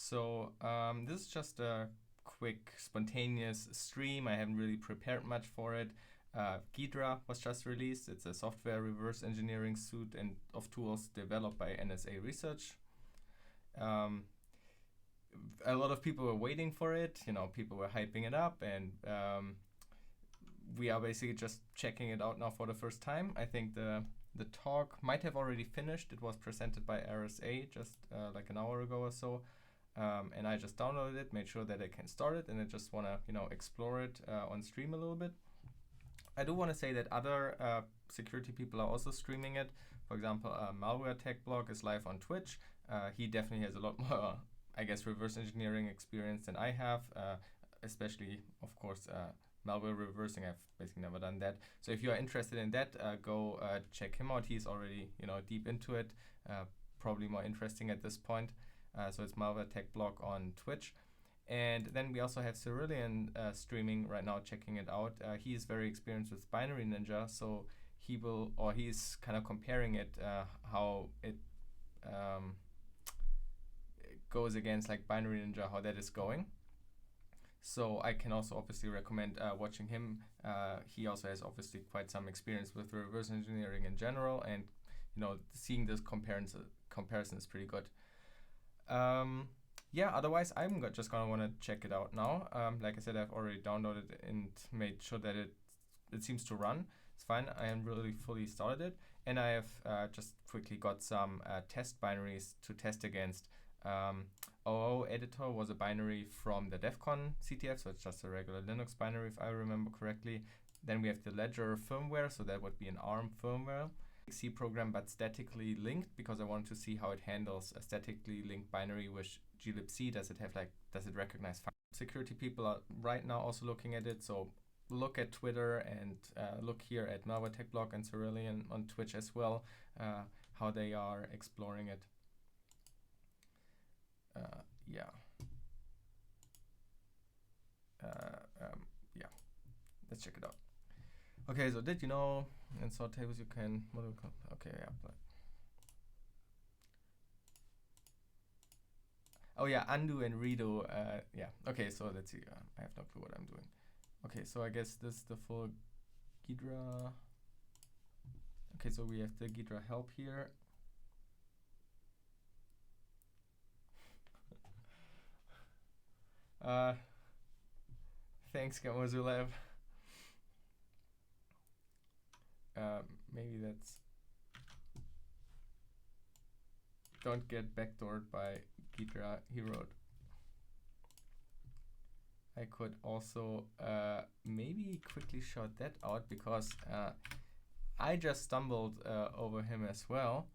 So this is just a quick spontaneous stream. I haven't really prepared much for it. GHIDRA was just released. It's a software reverse engineering suite and of tools developed by NSA Research. A lot of people were waiting for it. People were hyping it up, and we are basically just checking it out now for the first time. I think the talk might have already finished. It was presented by RSA just like an hour ago or so. And I just downloaded it, made sure that I can start it, and I just want to explore it on stream a little bit. I do want to say that other security people are also streaming it. For example, Malware Tech Blog is live on Twitch. He definitely has a lot more, I guess, reverse engineering experience than I have, especially, of course, malware reversing. I've basically never done that. So if you are interested in that, go check him out. He's already deep into it, probably more interesting at this point. So it's Malware Tech Blog on Twitch. And then we also have Cerulean streaming right now, checking it out. He is very experienced with Binary Ninja, so he's kind of comparing it, how it goes against like Binary Ninja, how that is going. So I can also obviously recommend watching him. He also has obviously quite some experience with reverse engineering in general, and seeing this comparison is pretty good. Yeah, otherwise I'm just gonna want to check it out now. Like I said, I've already downloaded it and made sure that it seems to run. It's fine. I haven't really fully started it, and I have just quickly got some test binaries to test against. OO editor was a binary from the DEF CON CTF, so it's just a regular Linux binary if I remember correctly. Then we have the Ledger firmware, so that would be an ARM firmware. C program, but statically linked, because I wanted to see how it handles a statically linked binary with glibc. Does it recognize security people are right now also looking at it, so look at Twitter and look here at Malware Tech Blog and Cerulean on Twitch as well, how they are exploring it. Yeah, let's check it out. Okay, so did you know in sort tables you can model? Okay, yeah. Oh yeah, undo and redo. Yeah. Okay, so let's see. I have no clue what I'm doing. Okay, so I guess this is the full GHIDRA. Okay, so we have the GHIDRA help here. Thanks, Gamozulev. Maybe that's... Don't get backdoored by GHIDRA, he wrote. I could also maybe quickly shout that out, because I just stumbled over him as well.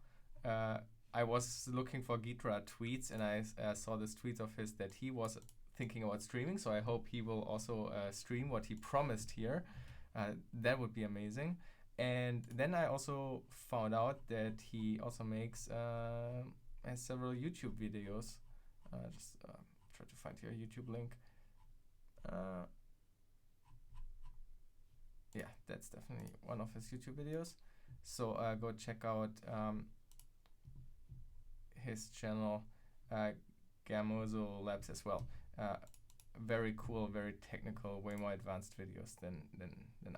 I was looking for GHIDRA tweets, and I saw this tweet of his that he was thinking about streaming, so I hope he will also stream what he promised here. That would be amazing. And then I also found out that he also has several YouTube videos. Just try to find your YouTube link. Yeah, that's definitely one of his YouTube videos. So go check out his channel, Gamozo Labs as well. Very cool, very technical, way more advanced videos than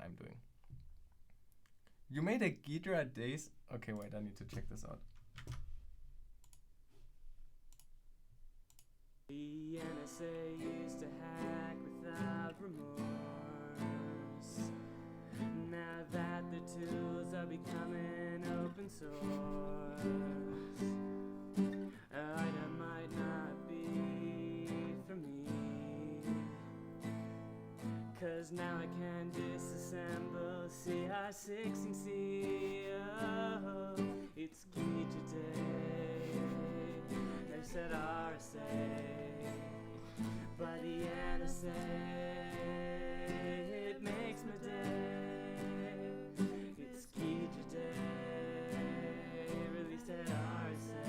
I'm doing. You made a GHIDRA days. Okay, wait, I need to check this out. The NSA used to hack without remorse. Now that the tools are becoming open source, that might not be for me, 'cause now I can disassemble CR16C. Oh, it's GHIDRA day. They said RSA, but the NSA, it makes my day. It's GHIDRA day, released at RSA,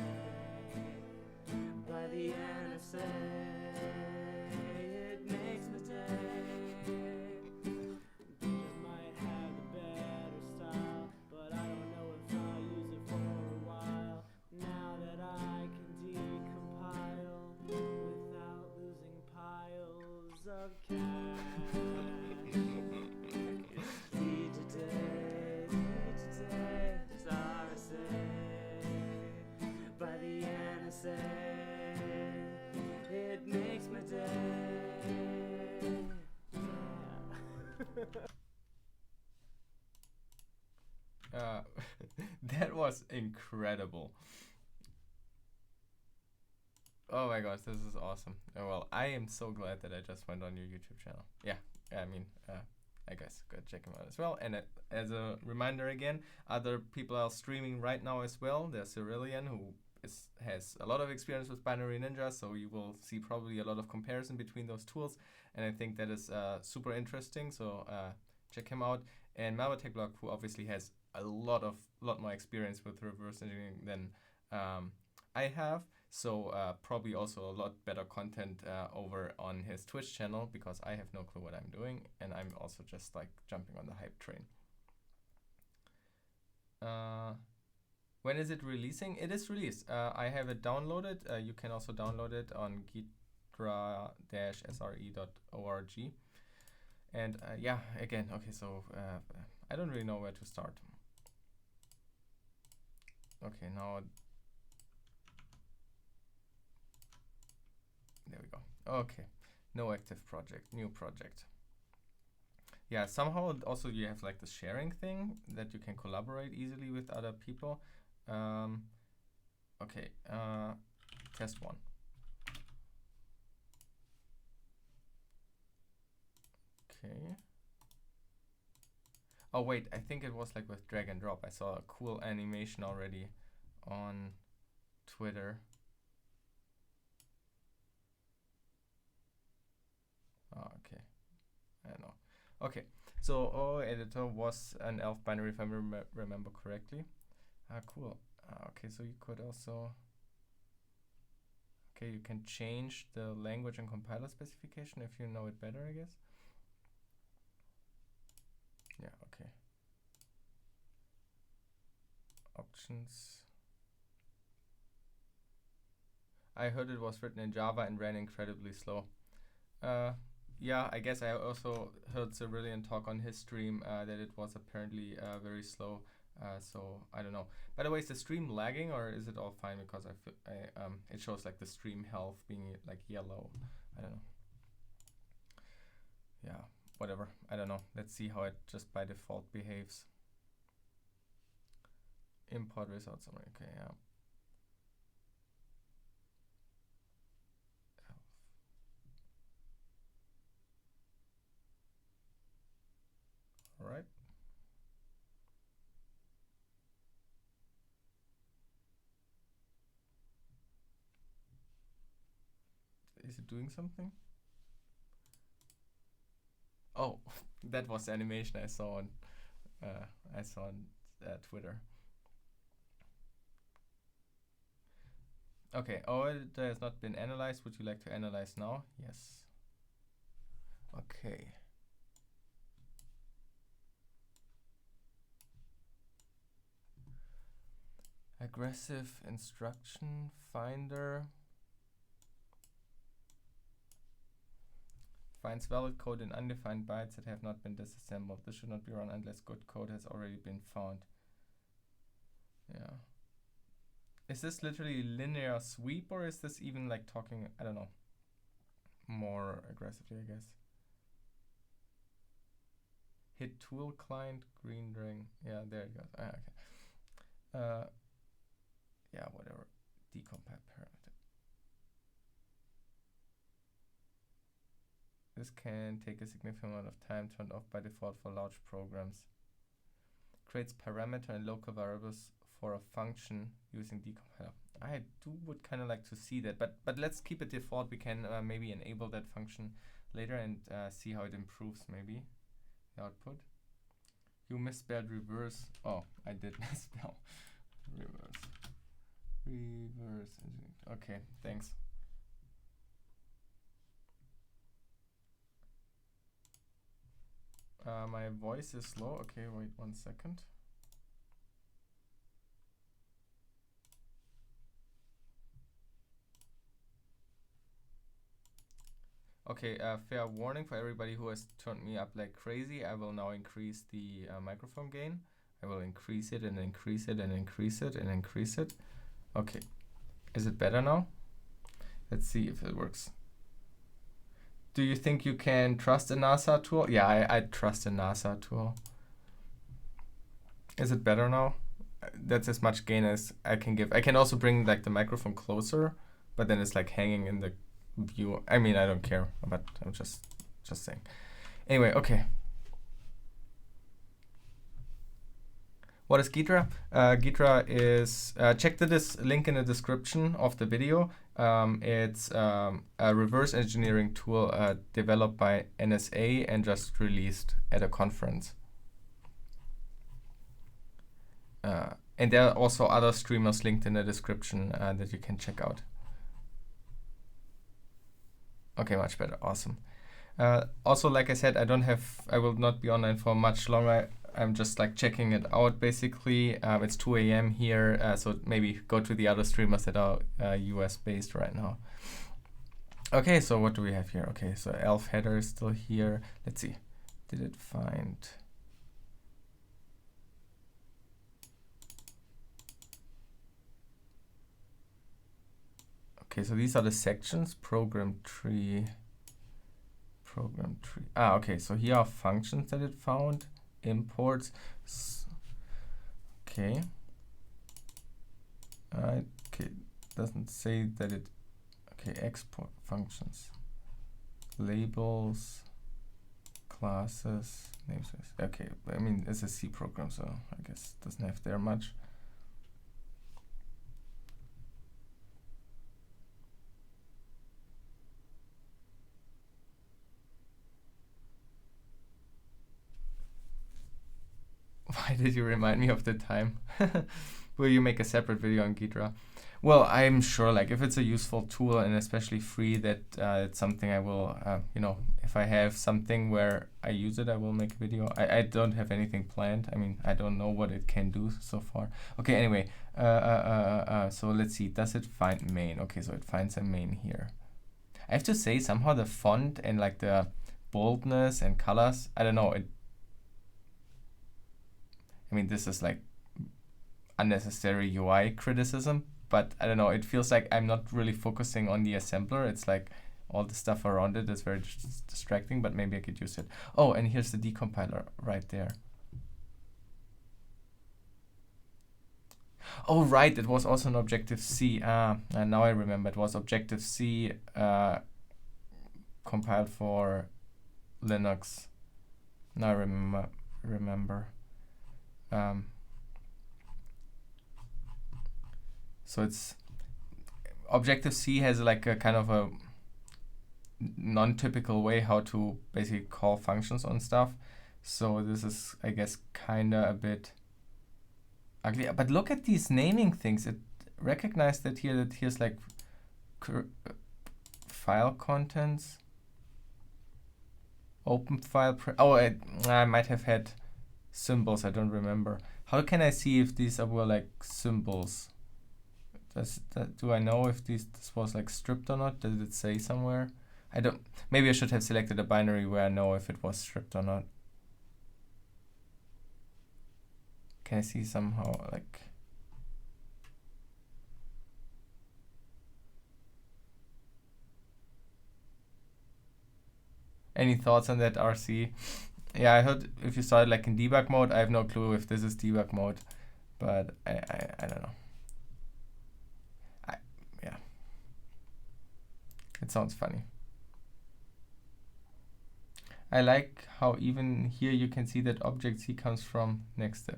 by the NSA, it makes my day. GHIDRA might have the better style, but I don't know if I'll use it for a while, now that I can decompile with It's RSA by the NSA. It makes my day. That was incredible. Oh my gosh, this is awesome. Well, I am so glad that I just went on your YouTube channel. Yeah, I mean, I guess go check him out as well. And as a reminder again, other people are streaming right now as well. There's Cerulean, who has a lot of experience with Binary Ninja, so you will see probably a lot of comparison between those tools. And I think that is super interesting, so check him out. And Malware who obviously has a lot more experience with reverse engineering than I have. So probably also a lot better content over on his Twitch channel, because I have no clue what I'm doing, and I'm also just like jumping on the hype train. When is it releasing? It is released. I have it downloaded. You can also download it on GHIDRA-SRE.org. And yeah, again, okay, so I don't really know where to start. Okay, now there we go. Okay, no active project, new project. Yeah, somehow also you have like the sharing thing that you can collaborate easily with other people. Okay, test one. Okay. Oh wait, I think it was like with drag and drop. I saw a cool animation already on Twitter. Oh, okay, I don't know. Okay, so O editor was an ELF binary if I remember correctly. Cool. Okay, so you could also, okay, you can change the language and compiler specification if you know it better, I guess. Yeah, okay. Options. I heard it was written in Java and ran incredibly slow. Yeah, I guess I also heard Cerulean talk on his stream that it was apparently very slow. So I don't know. By the way, is the stream lagging or is it all fine? Because it shows like the stream health being like yellow. I don't know. Yeah, whatever. I don't know. Let's see how it just by default behaves. Import without summary. Okay, yeah. All right. Is it doing something? Oh, that was the animation I saw on Twitter. Okay, it has not been analyzed. Would you like to analyze now? Yes. Okay. Aggressive instruction finder. Finds valid code in undefined bytes that have not been disassembled. This should not be run unless good code has already been found. Yeah. Is this literally linear sweep, or is this even like talking, I don't know, more aggressively, I guess? Hit tool client, green ring. Yeah, there it goes. Okay. Yeah, whatever. Decompile parameter. This can take a significant amount of time, turned off by default for large programs. Creates parameter and local variables for a function using decompiler. I would kind of like to see that, but let's keep it default. We can maybe enable that function later and see how it improves maybe the output. You misspelled reverse. Oh, I did misspell reverse. Okay, thanks. My voice is slow. Okay, wait 1 second. Okay, fair warning for everybody who has turned me up like crazy. I will now increase the microphone gain. I will increase it and increase it and increase it and increase it. Okay, is it better now? Let's see if it works. Do you think you can trust a NASA tool? Yeah, I trust a NASA tool. Is it better now? That's as much gain as I can give. I can also bring like the microphone closer, but then it's like hanging in the view. I mean, I don't care, but I'm just saying. Anyway, okay. What is GHIDRA? GHIDRA is, check this link in the description of the video. It's a reverse engineering tool developed by NSA and just released at a conference. And there are also other streamers linked in the description that you can check out. Okay, much better. Awesome. Also, like I said, I will not be online for much longer. I'm just like checking it out basically. It's 2 a.m. here, so maybe go to the other streamers that are US based right now. Okay, so what do we have here? Okay, so elf header is still here. Let's see. Did it find... Okay, so these are the sections, program tree. Ah, okay, so here are functions that it found, imports. Okay. Okay, doesn't say that it, okay, export functions, labels, classes, namespace. Okay, I mean, it's a C program, so I guess it doesn't have there much. Why did you remind me of the time? Will you make a separate video on GHIDRA? Well, I'm sure, like, if it's a useful tool and especially free, that it's something I will, you know, if I have something where I use it, I will make a video. I don't have anything planned. I mean, I don't know what it can do so far. Okay, anyway, so let's see. Does it find main? Okay, so it finds a main here. I have to say, somehow the font and like the boldness and colors, I don't know, I mean, this is like unnecessary UI criticism, but I don't know, it feels like I'm not really focusing on the assembler. It's like all the stuff around it is very distracting, but maybe I could use it. Oh, and here's the decompiler right there. Oh, right, it was also an Objective-C. And now I remember, it was Objective-C compiled for Linux. Now I remember. So it's Objective-C has like a kind of a non-typical way how to basically call functions on stuff. So this is, I guess, kinda a bit ugly. But look at these naming things. It recognized that here's like file contents, open file. I might have had symbols. I don't remember. How can I see if these were like symbols? Do I know if this was like stripped or not? Did it say somewhere? I don't. Maybe I should have selected a binary where I know if it was stripped or not. Can I see somehow like? Any thoughts on that, RC? Yeah, I heard if you started like in debug mode. I have no clue if this is debug mode, but I don't know. Yeah, it sounds funny. I like how even here you can see that Object-C comes from next to.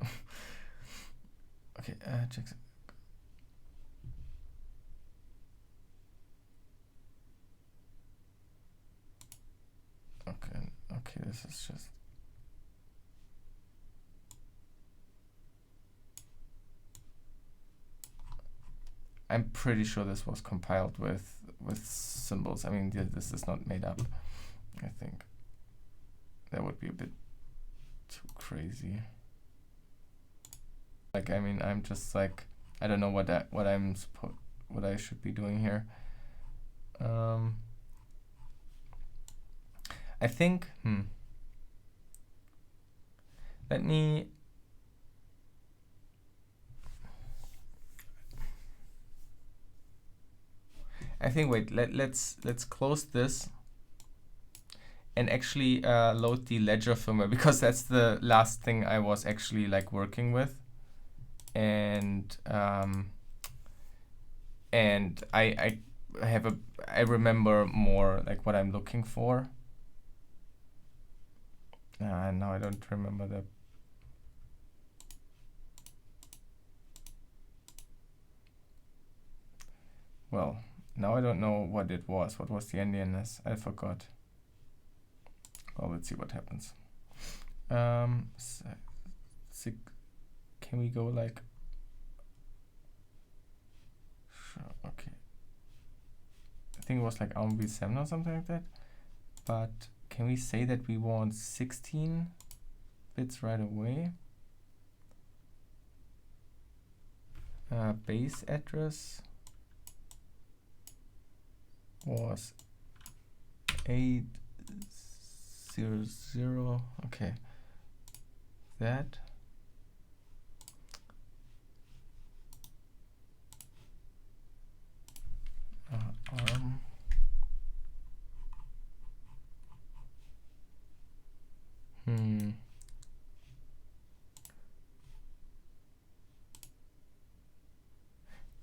Okay, check. Okay, this is just. I'm pretty sure this was compiled with symbols. I mean, this is not made up. I think that would be a bit too crazy. Like, I mean, I'm just like, I don't know what I should be doing here. I think, let me, I think, wait, let's close this and actually load the ledger firmware, because that's the last thing I was actually like working with. And I remember more like what I'm looking for. Now I don't remember the. Well, now I don't know what it was. What was the NDNS? I forgot. Well, let's see what happens. Can we go like? Sure. Okay. I think it was like ARMv7 or something like that. But can we say that we want 16 bits right away? Base address was 800. Okay, that. ARM.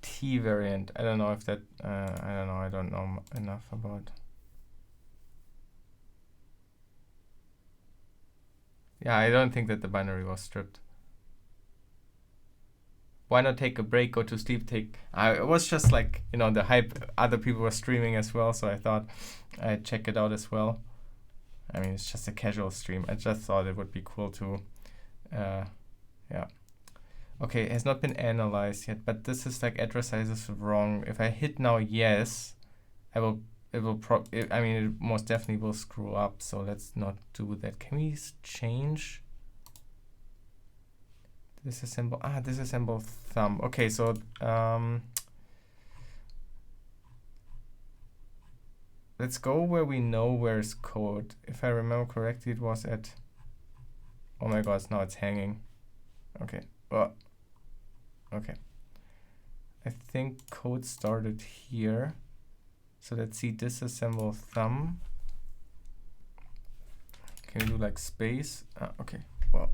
T variant. I don't know if that. I don't know. I don't know enough about. Yeah, I don't think that the binary was stripped. Why not take a break, go to sleep, it was just like, you know, the hype, other people were streaming as well, so I thought I'd check it out as well. I mean, it's just a casual stream. I just thought it would be cool to, yeah. Okay, it has not been analyzed yet, but this is like address size is wrong. If I hit now yes, it most definitely will screw up, so let's not do that. Can we change? Disassemble thumb. Okay, so let's go where we know where's code. If I remember correctly, it was at, oh my gosh, now it's hanging. Okay, well, okay. I think code started here. So let's see, disassemble thumb. Can we do like space? Okay, well.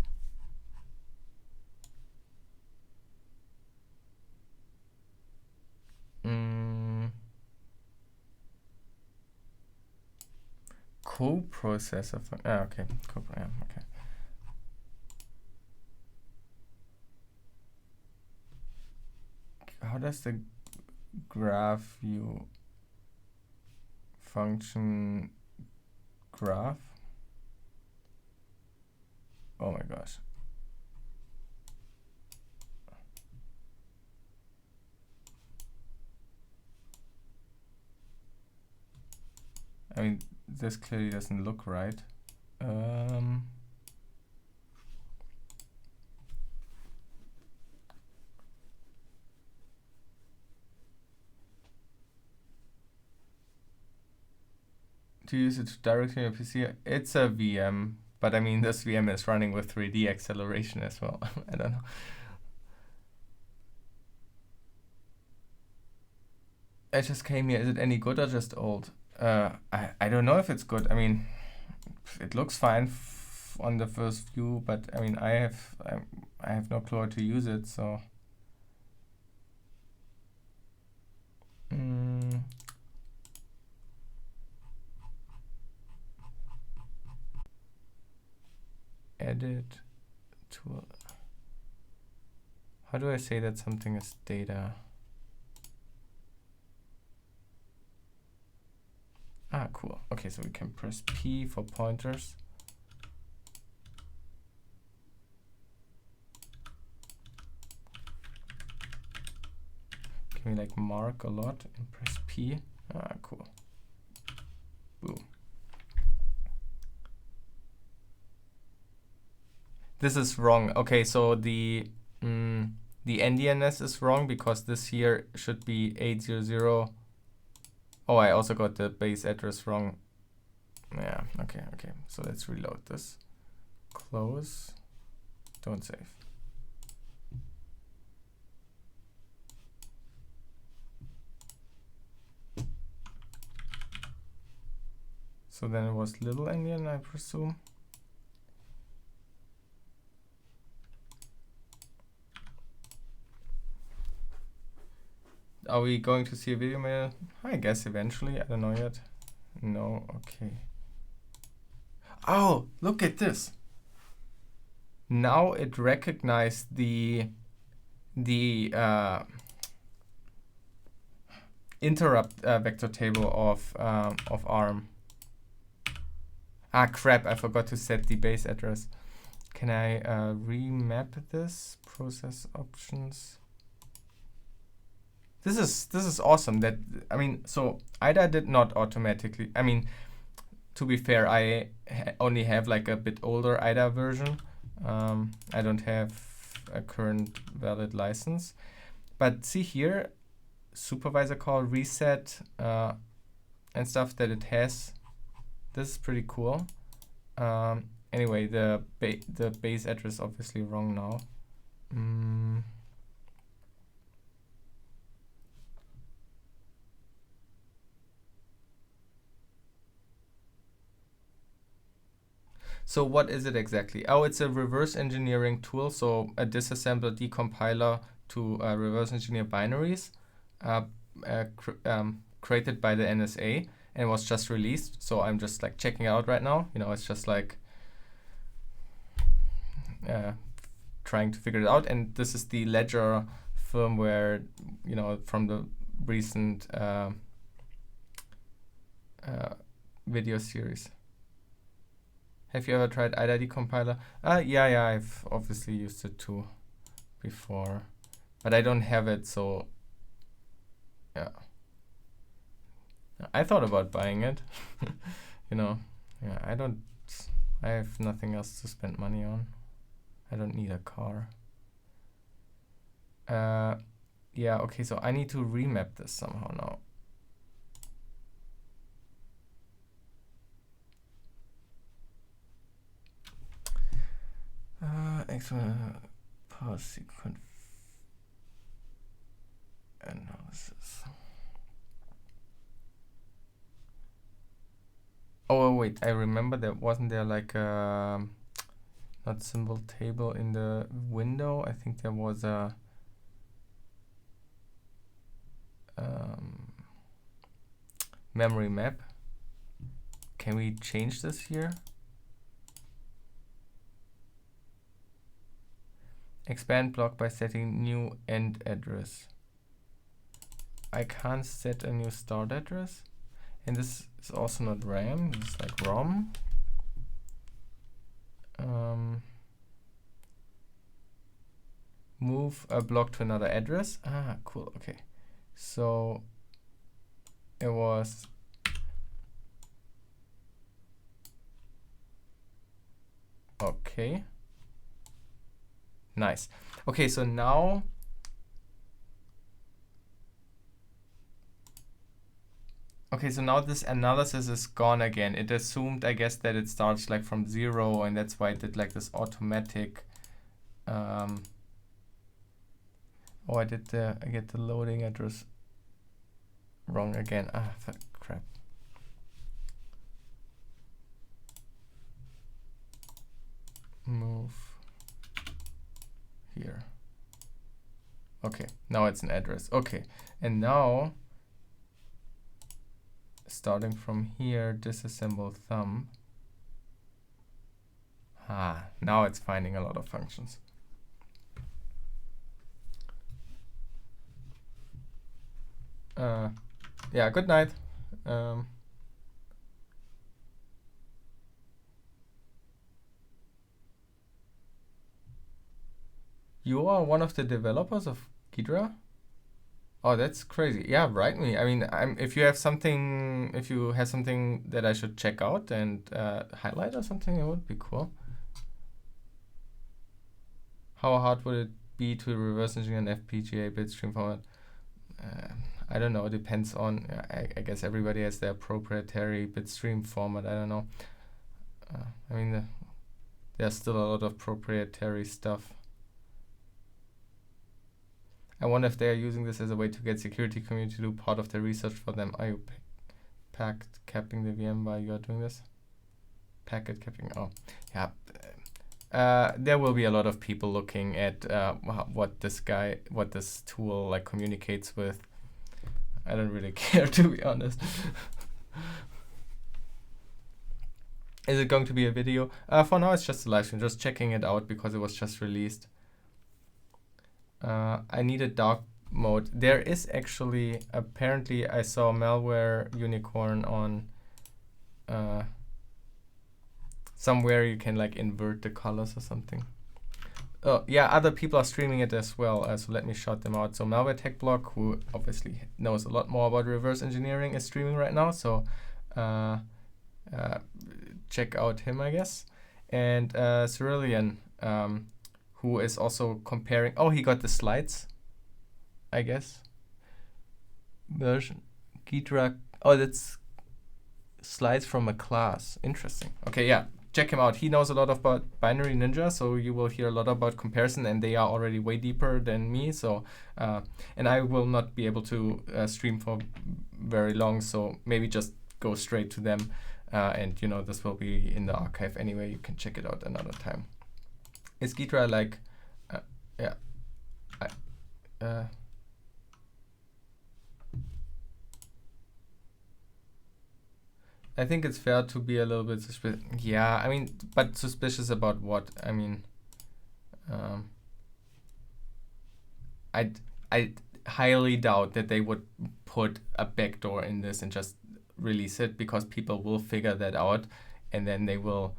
Co-processor. Okay. Okay. How does the graph view function graph? Oh my gosh. I mean, this clearly doesn't look right. To use it directly on your PC, it's a VM, but I mean, this VM is running with 3D acceleration as well. I don't know. I just came here. Is it any good or just old? I don't know if it's good. I mean, it looks fine on the first view, but I mean, I have no clue how to use it, so. Edit tool. How do I say that something is data? Cool. Okay, so we can press P for pointers. Can we like mark a lot and press P? Cool. Boom. This is wrong. Okay, so the NDNS is wrong because this here should be 800. Oh, I also got the base address wrong. Yeah, okay. So let's reload this. Close. Don't save. So then it was little endian, I presume. Are we going to see a video mail? I guess eventually. I don't know yet. No, okay. Oh, look at this. Now it recognized the interrupt vector table of ARM. Ah, crap! I forgot to set the base address. Can I remap this? Process options. This is awesome. That, I mean, so IDA did not automatically. I mean, to be fair, I only have like a bit older IDA version. I don't have a current valid license. But see here, supervisor call, reset, and stuff that it has. This is pretty cool. Anyway, the base address obviously wrong now. So what is it exactly? Oh, it's a reverse engineering tool. So a disassembler decompiler to reverse engineer binaries created by the NSA and was just released. So I'm just like checking it out right now. You know, it's just like trying to figure it out. And this is the Ledger firmware, you know, from the recent video series. Have you ever tried IDA decompiler? Yeah, I've obviously used it too before, but I don't have it, so yeah. I thought about buying it, you know. Yeah, I have nothing else to spend money on. I don't need a car. Yeah, okay, so I need to remap this somehow now. Pause sequence analysis. Oh wait, I remember wasn't there like a not symbol table in the window. I think there was a memory map. Can we change this here? Expand block by setting new end address. I can't set a new start address. And this is also not RAM, this is like ROM. Move a block to another address. Ah, cool, okay. So it was okay. Nice. Okay, so now this analysis is gone again. It assumed, I guess, that it starts like from 0, and that's why it did like this automatic. Oh, I get the loading address wrong again. Ah, crap. Move here. Okay, now it's an address. Okay, and now starting from here, disassemble thumb. Ah, now it's finding a lot of functions. Yeah, good night. You are one of the developers of GHIDRA? Oh, that's crazy. Yeah, write me. I mean, if you have something that I should check out and highlight or something, it would be cool. How hard would it be to reverse engineer an FPGA bitstream format? I don't know, it depends on, I guess everybody has their proprietary bitstream format, I don't know. I mean, there's still a lot of proprietary stuff. I wonder if they are using this as a way to get security community to do part of the research for them. Are you packet capping the VM while you are doing this? Packet capping, oh, yeah. There will be a lot of people looking at what this tool like communicates with. I don't really care, to be honest. Is it going to be a video? For now, it's just a live stream, just checking it out because it was just released. I need a dark mode. There is actually, apparently, I saw malware unicorn on somewhere you can like invert the colors or something. Oh yeah, other people are streaming it as well, so let me shout them out. So Malware Tech Blog, who obviously knows a lot more about reverse engineering, is streaming right now, so check out him, I guess. And Cerulean, who is also comparing, oh, he got the slides, I guess. Version, GHIDRA, oh, that's slides from a class, interesting. Okay, yeah, check him out. He knows a lot about Binary Ninja, so you will hear a lot about comparison, and they are already way deeper than me. So, and I will not be able to stream for very long, so maybe just go straight to them. And you know, this will be in the archive anyway. You can check it out another time. Is GHIDRA like, yeah, I think it's fair to be a little bit suspicious. Yeah, I mean, but suspicious about what? I mean, I highly doubt that they would put a backdoor in this and just release it, because people will figure that out, and then they will,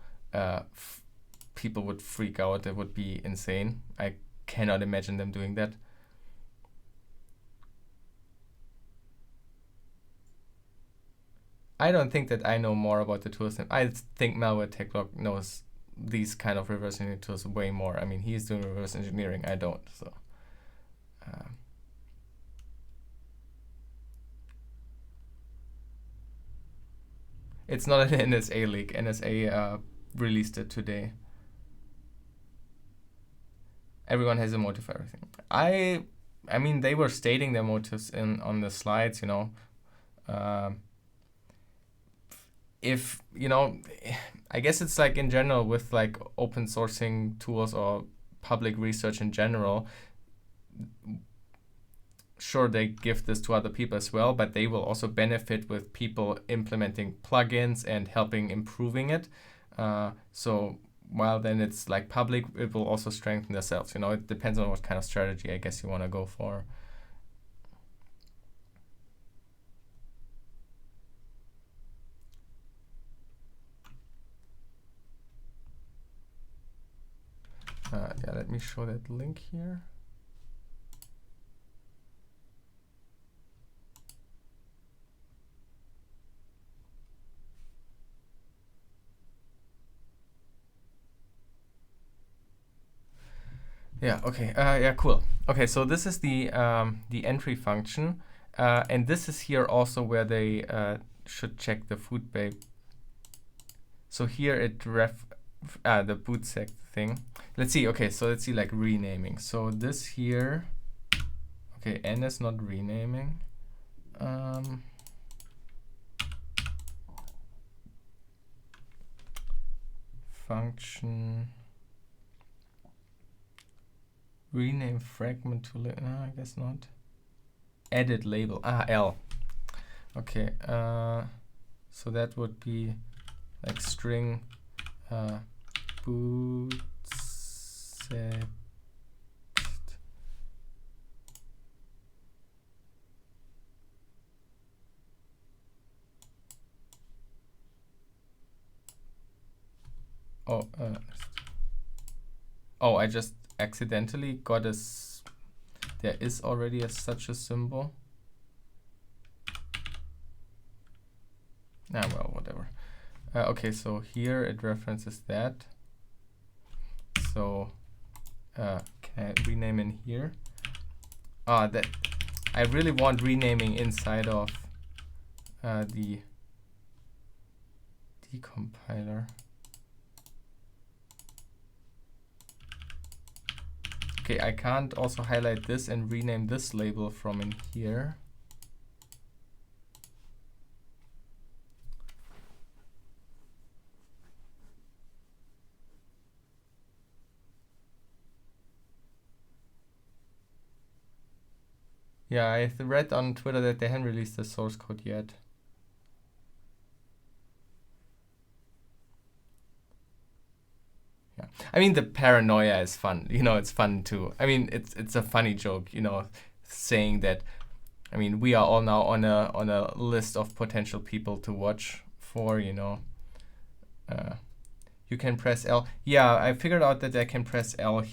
people would freak out. It would be insane. I cannot imagine them doing that. I don't think that I know more about the tools than I think Malware Tech Blog knows these kind of reverse engineering tools way more. I mean, he's doing reverse engineering. I don't. So. It's not an NSA leak. NSA released it today. Everyone has a motive for everything. I mean, they were stating their motives on the slides, you know. If, you know, I guess it's like in general with like open sourcing tools or public research in general, sure, they give this to other people as well, but they will also benefit with people implementing plugins and helping improving it. So while then it's like public, it will also strengthen themselves. You know, it depends on what kind of strategy I guess you want to go for. Yeah, let me show that link here. Yeah, okay, yeah, cool. Okay, so this is the entry function, and this is here also where they should check the food babe. So here it the bootsec thing. Let's see, okay, so let's see like renaming. So this here, okay, n is not renaming. Function rename fragment to no, I guess not. Edit label, L. Okay, so that would be like string bootsec. Oh, oh, I just accidentally got there is already such a symbol. Ah, well, whatever. Okay, so here it references that. So can I rename in here? I really want renaming inside of the decompiler. Okay, I can't also highlight this and rename this label from in here. Yeah, I read on Twitter that they haven't released the source code yet. Yeah, I mean the paranoia is fun. You know, it's fun too. I mean, it's a funny joke. You know, saying that. I mean, we are all now on a list of potential people to watch for. You know, you can press L. Yeah, I figured out that I can press L.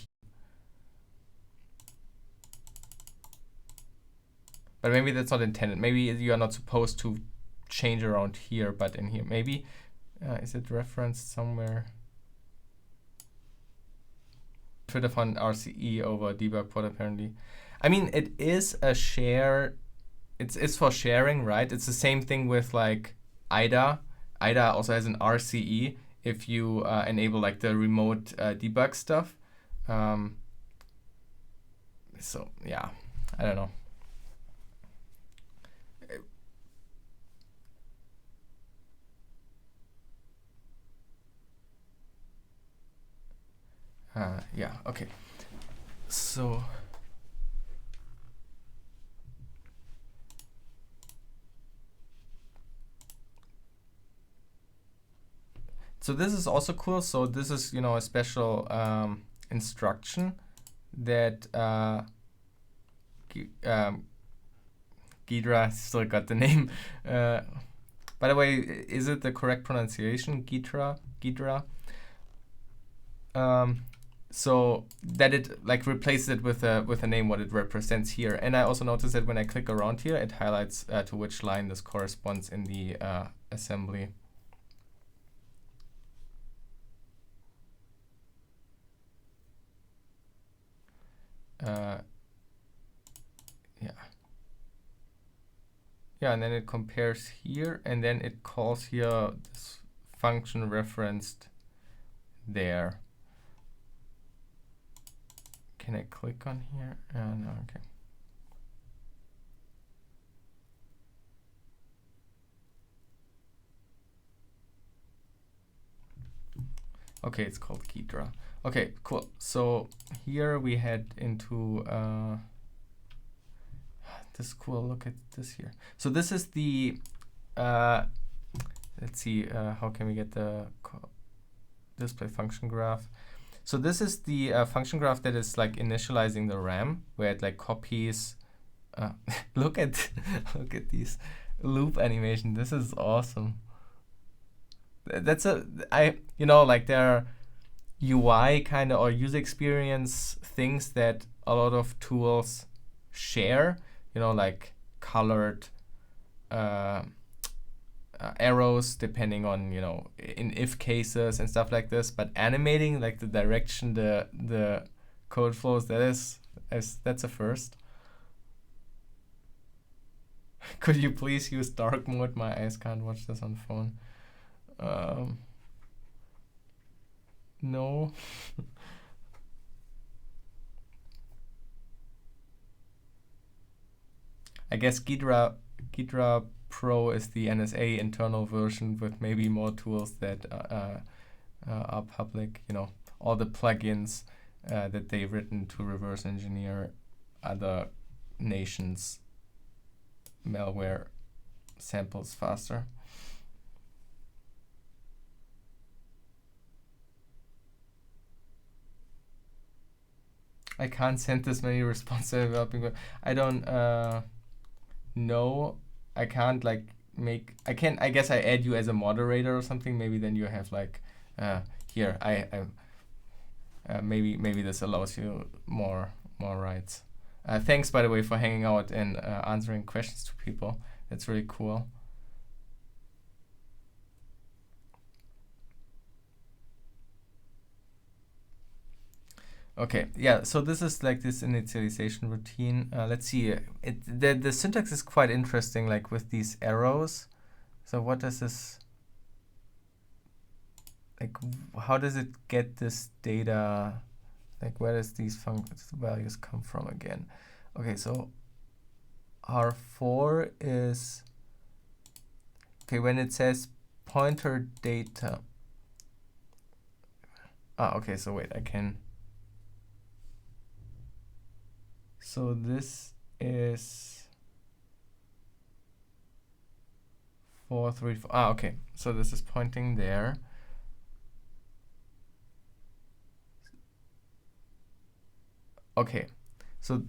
But maybe that's not intended. Maybe you are not supposed to change around here, but in here. Maybe, is it referenced somewhere? Twitter found RCE over debug port apparently. I mean, it is a share. It's for sharing, right? It's the same thing with like IDA. IDA also has an RCE if you enable like the remote debug stuff. So yeah, I don't know. Yeah, okay. So this is also cool. So this is, you know, a special instruction that GHIDRA, still got the name. By the way, is it the correct pronunciation? GHIDRA. So that it like replaces it with a name what it represents here. And I also noticed that when I click around here, it highlights to which line this corresponds in the assembly. Yeah, and then it compares here, and then it calls here this function referenced there. Can I click on here? No, okay. Okay, it's called Kitra. Okay, cool. So here we head into this cool. Look at this here. So this is the let's see, how can we get the display function graph? So this is the function graph that is like initializing the RAM, where it like copies. Look at these loop animation. This is awesome. That's you know, like there are UI kind of or user experience things that a lot of tools share. You know, like colored arrows depending on, you know, in if cases and stuff like this, but animating like the direction the code flows, that's a first. Could you please use dark mode? My eyes can't watch this on phone. No. I guess GHIDRA Pro is the NSA internal version with maybe more tools that are public. You know, all the plugins that they've written to reverse engineer other nations' malware samples faster. I can't send this many responses to developing. I don't know. I can't like make. I can. I guess I add you as a moderator or something. Maybe then you have like here. Maybe this allows you more rights. Thanks, by the way, for hanging out and answering questions to people. That's really cool. Okay, yeah, so this is like this initialization routine. Let's see, the syntax is quite interesting, like with these arrows. So what does this, like, how does it get this data? Like, where does these values come from again? Okay, so R4 is, okay, when it says pointer data. Okay, so wait, I can. So this is 434. Okay, so this is pointing there. Okay, so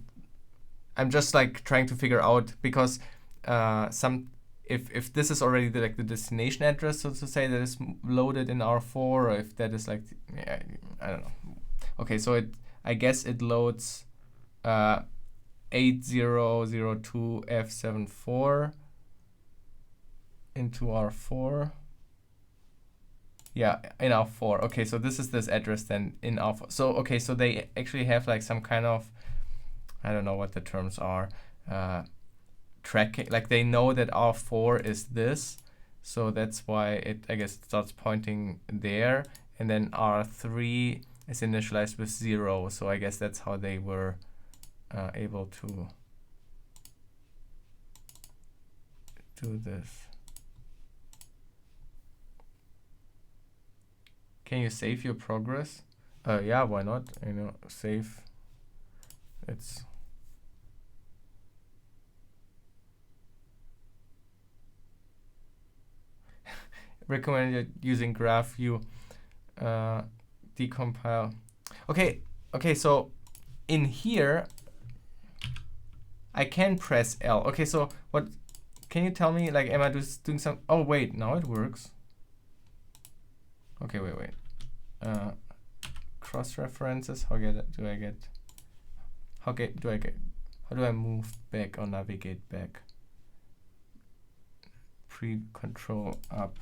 I'm just like trying to figure out, because if this is already like the destination address, so to say, that is loaded in R4, or if that is like, yeah, I don't know. Okay, so I guess it loads 8002F74 into R4. Yeah, in R4. Okay, so this is this address then in R4. So okay, so they actually have like some kind of, I don't know what the terms are, tracking, like they know that R4 is this, so that's why it, I guess, starts pointing there, and then R3 is initialized with 0, so I guess that's how they were able to do this. Can you save your progress? Yeah, why not? You know, save. It's recommended using graph view, decompile. Okay, so in here I can press L. Okay, so what, can you tell me, like, am I just doing some, oh wait, now it works. Okay, wait. Cross references, how do I move back or navigate back? Pre-control up.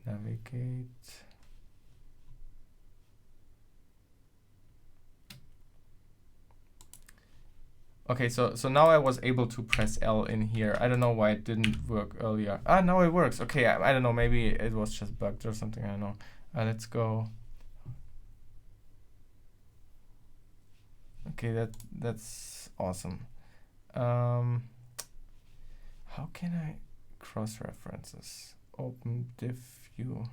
Navigate. Okay, so now I was able to press L in here. I don't know why it didn't work earlier. Now it works. Okay, I don't know, maybe it was just bugged or something, I don't know. Let's go. Okay, that's awesome. How can I cross references? Open diff view.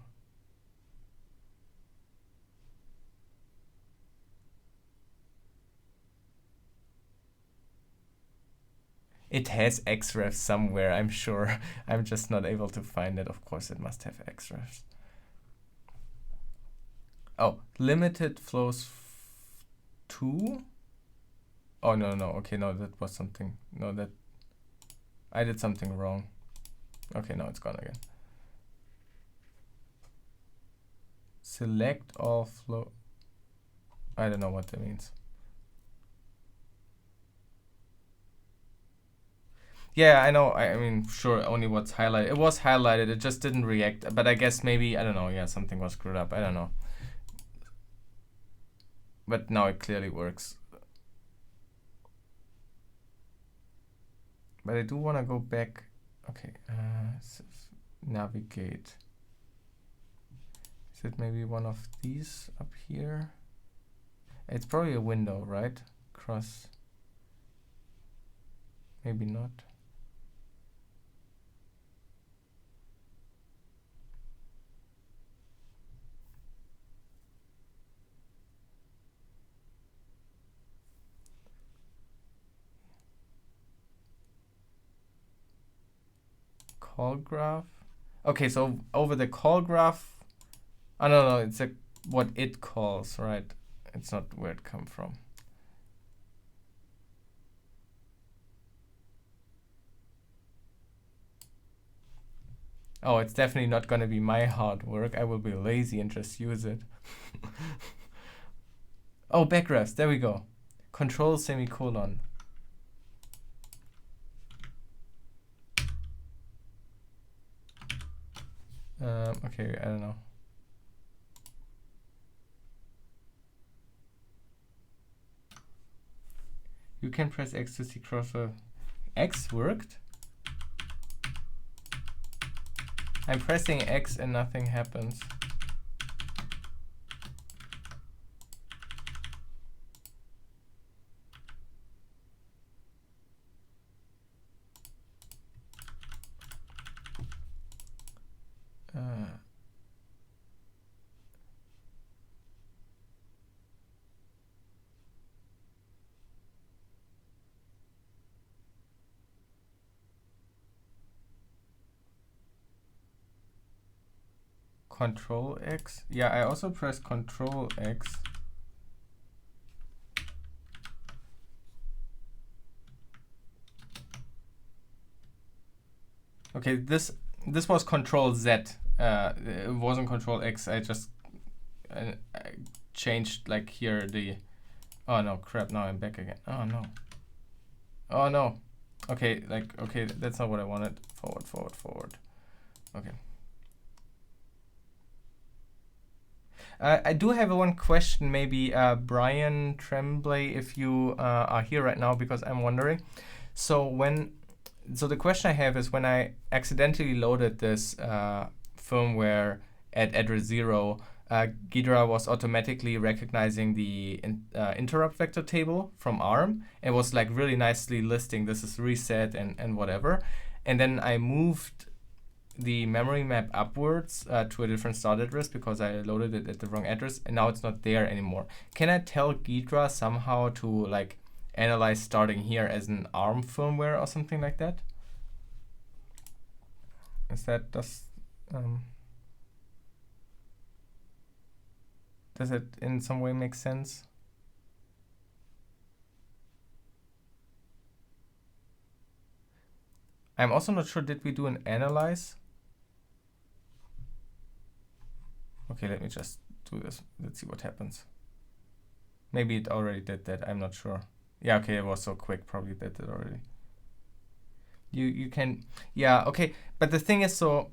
It has xref somewhere, I'm sure. I'm just not able to find it. Of course, it must have xrefs. Oh, limited flows 2? Oh, no. Okay, no, that was something. No, that I did something wrong. Okay, now it's gone again. Select all flow. I don't know what that means. Yeah, I know. I mean, sure, only what's highlighted. It was highlighted, it just didn't react. But I guess maybe, I don't know, yeah, something was screwed up. I don't know. But now it clearly works. But I do want to go back. Okay, navigate. Is it maybe one of these up here? It's probably a window, right? Cross. Maybe not. Call graph. Okay, so over the call graph. Oh, no, it's what it calls, right? It's not where it come from. Oh, it's definitely not going to be my hard work. I will be lazy and just use it. Oh, backrefs. There we go. Control semicolon. Okay, I don't know. You can press X to see crossreference. X worked? I'm pressing X and nothing happens. Control X? Yeah, I also press Control X. Okay, this was Control Z. It wasn't Control X. I just I changed like here the. Oh no, crap! Now I'm back again. Oh no. Oh no. Okay, like okay, that's not what I wanted. Forward, forward, forward. Okay. I do have one question, maybe Brian Tremblay, if you are here right now, because I'm wondering. So the question I have is when I accidentally loaded this firmware at address 0, GHIDRA was automatically recognizing the interrupt vector table from ARM and was like really nicely listing this is reset and whatever. And then I moved the memory map upwards to a different start address because I loaded it at the wrong address and now it's not there anymore. Can I tell GHIDRA somehow to like analyze starting here as an ARM firmware or something like that? Does it in some way make sense? I'm also not sure, did we do an analyze? Okay, let me just do this. Let's see what happens. Maybe it already did that, I'm not sure. Yeah, okay, it was so quick, probably did it already. You can, yeah, okay, but the thing is, so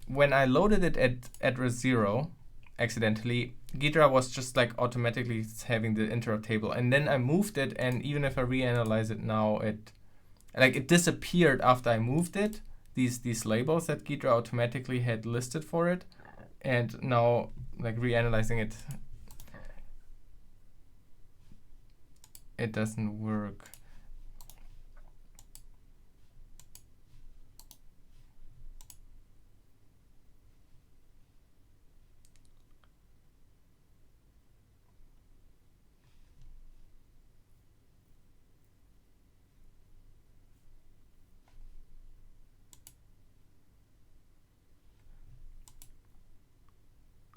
when I loaded it at address 0 accidentally, GHIDRA was just like automatically having the interrupt table, and then I moved it, and even if I reanalyze it now, it disappeared after I moved it. These labels that GHIDRA automatically had listed for it, and now like reanalyzing it, it doesn't work.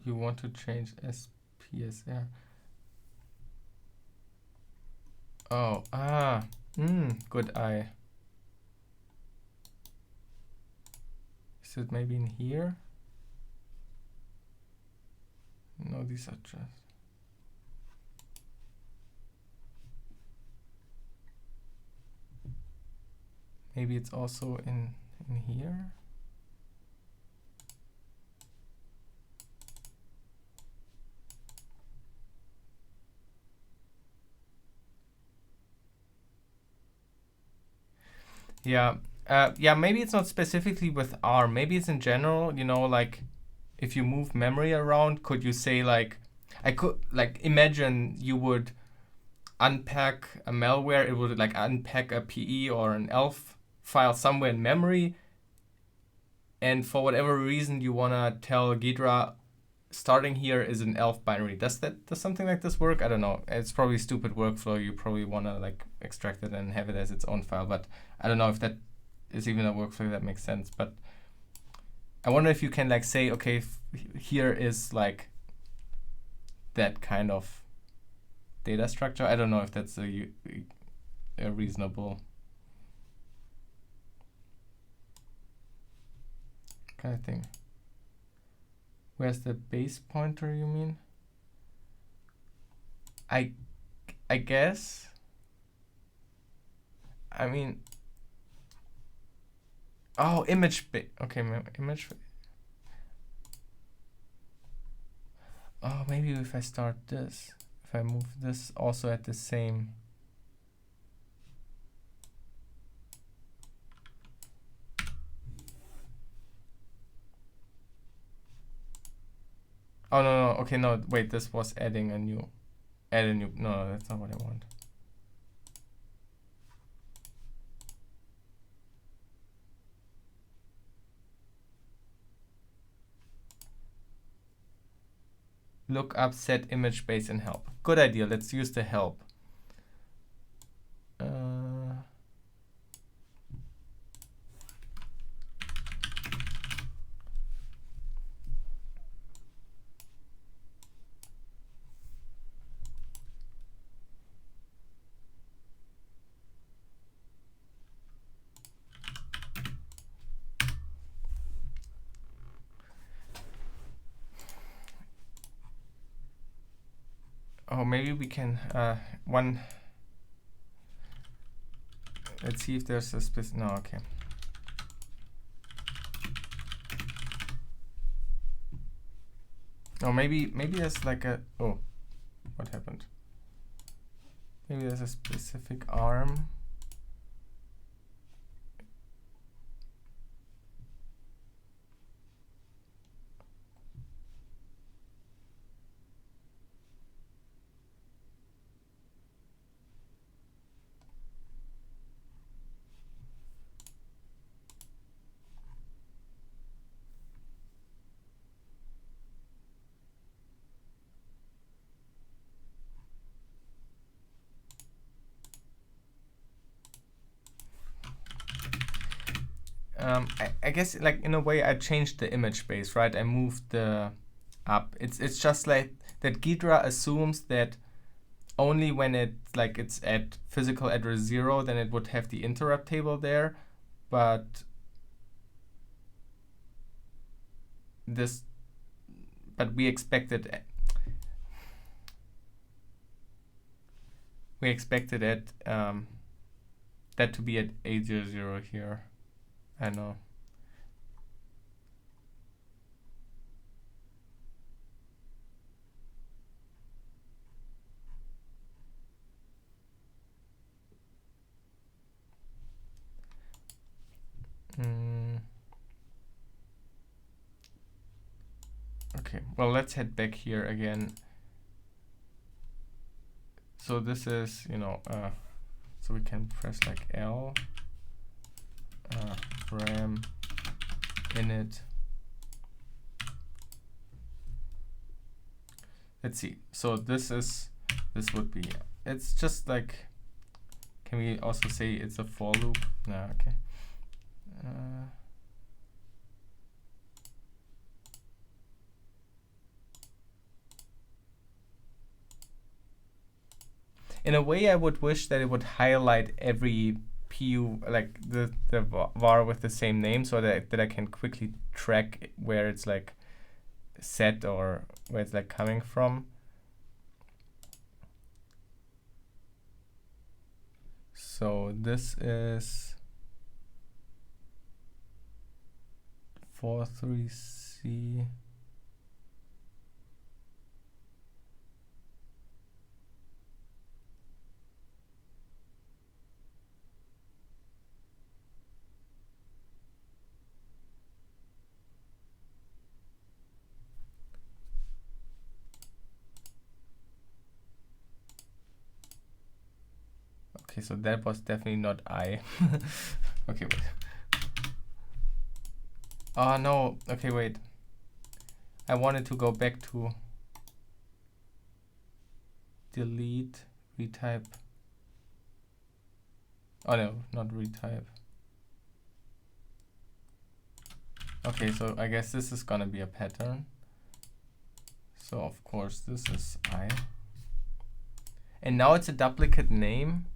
You want to change SPSR. Oh, good eye. Is it maybe in here? No, these are just. Maybe it's also in here. Yeah, yeah, maybe it's not specifically with ARM. Maybe it's in general, you know, like if you move memory around, could you say like, I could like imagine you would unpack a malware, it would like unpack a PE or an ELF file somewhere in memory, and for whatever reason you wanna tell GHIDRA starting here is an ELF binary. Does something like this work? I don't know. It's probably stupid workflow. You probably wanna like extract it and have it as its own file, but I don't know if that is even a workflow that makes sense. But I wonder if you can like say, okay, here is like that kind of data structure. I don't know if that's a reasonable kind of thing. Where's the base pointer, you mean? I guess. I mean, oh, image okay, image. Oh, maybe if I start this, if I move this also at the same. Oh, no, okay, no, wait, this was add a new, no, that's not what I want. Look up set image base in help. Good idea, let's use the help. Oh, maybe we can, let's see if there's a no, okay. Oh, maybe there's like a, oh, what happened? Maybe there's a specific arm. I guess like in a way I changed the image base, right? I moved the up. It's just like that GHIDRA assumes that only when it's at physical address 0, then it would have the interrupt table there, but we expected it that to be at 800 here. I know. Okay, well, let's head back here again. So this is, so we can press like L, ram, init. Let's see. So this would be, it's just like, can we also say it's a for loop? No, okay. In a way, I would wish that it would highlight every PU, like the var with the same name, so that I can quickly track where it's like set or where it's like coming from. So this is 43C. Okay, so that was definitely not I. Okay, wait. Oh no, okay, wait. I wanted to go back to delete, retype. Oh no, not retype. Okay, so I guess this is gonna be a pattern. So of course this is I. And now it's a duplicate name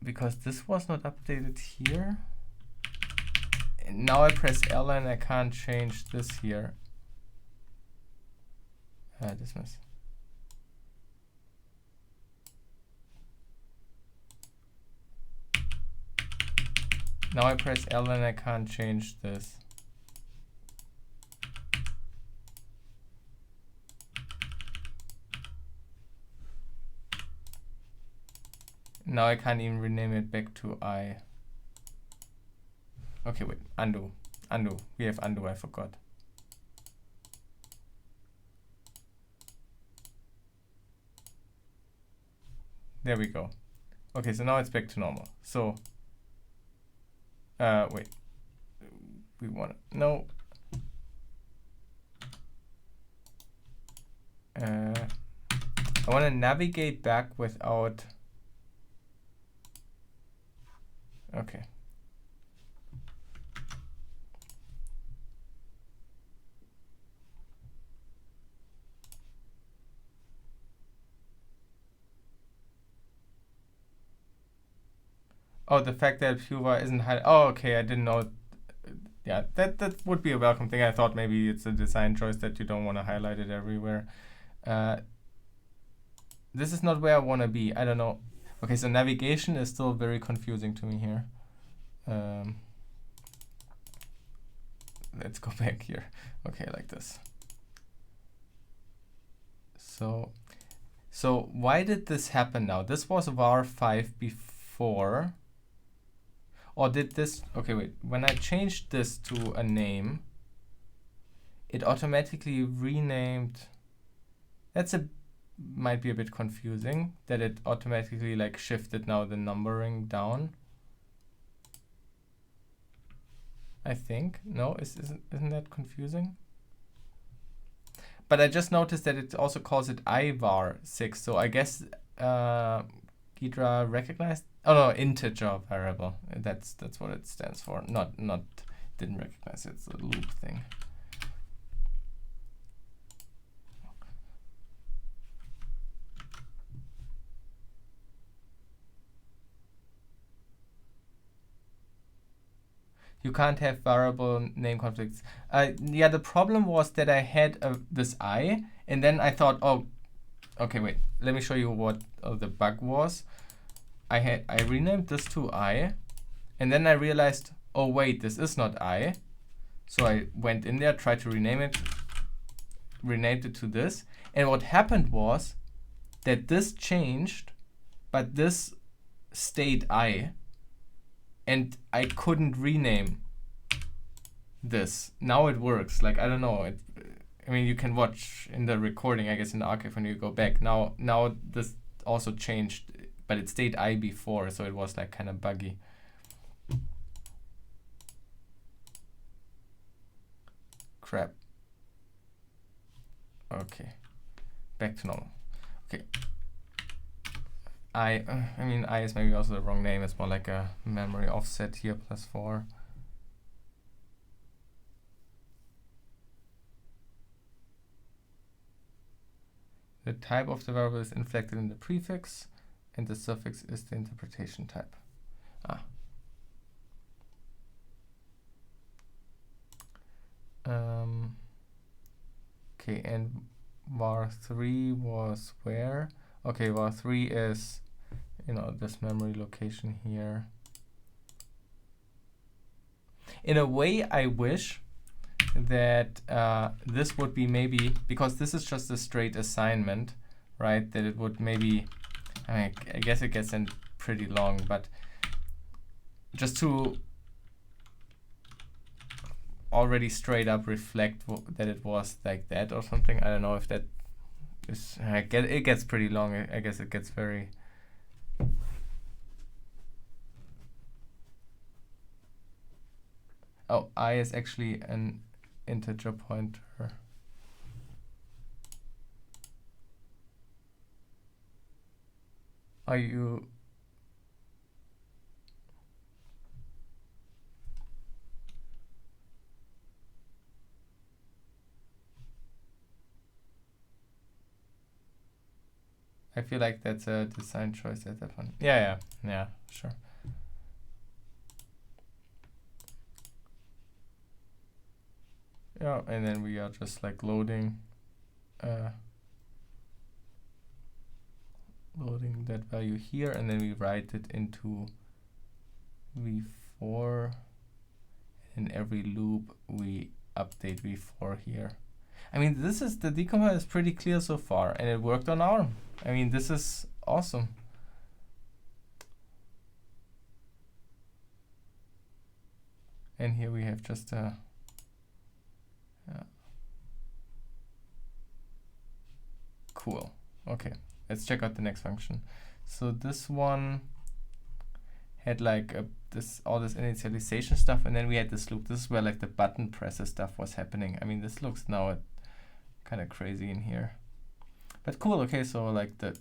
because this was not updated here. And now I press L and I can't change this here. Dismiss. Now I press L and I can't change this. Now I can't even rename it back to I. Okay, wait, undo. Undo. We have undo, I forgot. There we go. Okay, so now it's back to normal. So, wait. We want to, no. I want to navigate back without, okay. Oh, the fact that Puva isn't highlighted. Oh, okay, I didn't know. Yeah, that would be a welcome thing. I thought maybe it's a design choice that you don't want to highlight it everywhere. This is not where I want to be. I don't know. Okay, so navigation is still very confusing to me here. Let's go back here. Okay, like this. So why did this happen now? This was var 5 before. Or did this, okay, wait, when I changed this to a name, it automatically renamed, might be a bit confusing, that it automatically like shifted now the numbering down. I think, no, isn't that confusing? But I just noticed that it also calls it ivar 6, so I guess GHIDRA recognized. Oh no, integer variable. That's what it stands for. Not didn't recognize it. It's a loop thing. You can't have variable name conflicts. Yeah, the problem was that I had this I, and then I thought, oh, okay, wait. Let me show you what the bug was. I renamed this to I, and then I realized, oh wait, this is not I. So I went in there, tried to rename it, renamed it to this, and what happened was that this changed, but this stayed I, and I couldn't rename this. Now it works. Like, I don't know. I mean, you can watch in the recording, I guess, in the archive when you go back. Now this also changed, but it stayed I before, so it was like kind of buggy. Crap. Okay, back to normal. Okay. I mean, I is maybe also the wrong name. It's more like a memory offset here, +4. The type of the variable is inflected in the prefix, and the suffix is the interpretation type. Okay, and var3 was where? Okay, var3 is, this memory location here. In a way, I wish that this would be maybe, because this is just a straight assignment, right? That it would maybe, I guess it gets in pretty long, but just to already straight up reflect that it was like that or something. I don't know if that is, it gets pretty long. I guess it gets very, oh, I is actually an integer pointer. Are you, I feel like that's a design choice at that point. Yeah, sure. Yeah, and then we are just like loading that value here, and then we write it into v4. v4. In every loop, we update v4 here. I mean, the decompiler is pretty clear so far, and it worked on ARM. I mean, this is awesome. And here we have just a cool. Okay, let's check out the next function. So this one had like all this initialization stuff, and then we had this loop. This is where like the button presser stuff was happening. I mean, this looks now kind of crazy in here, but cool. Okay, so like the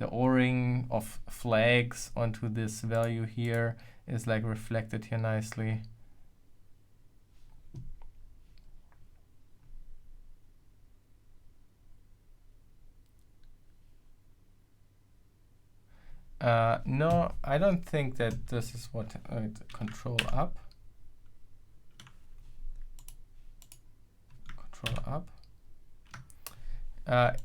o-ring of flags onto this value here is like reflected here nicely. No, I don't think that this is what control up. Control up.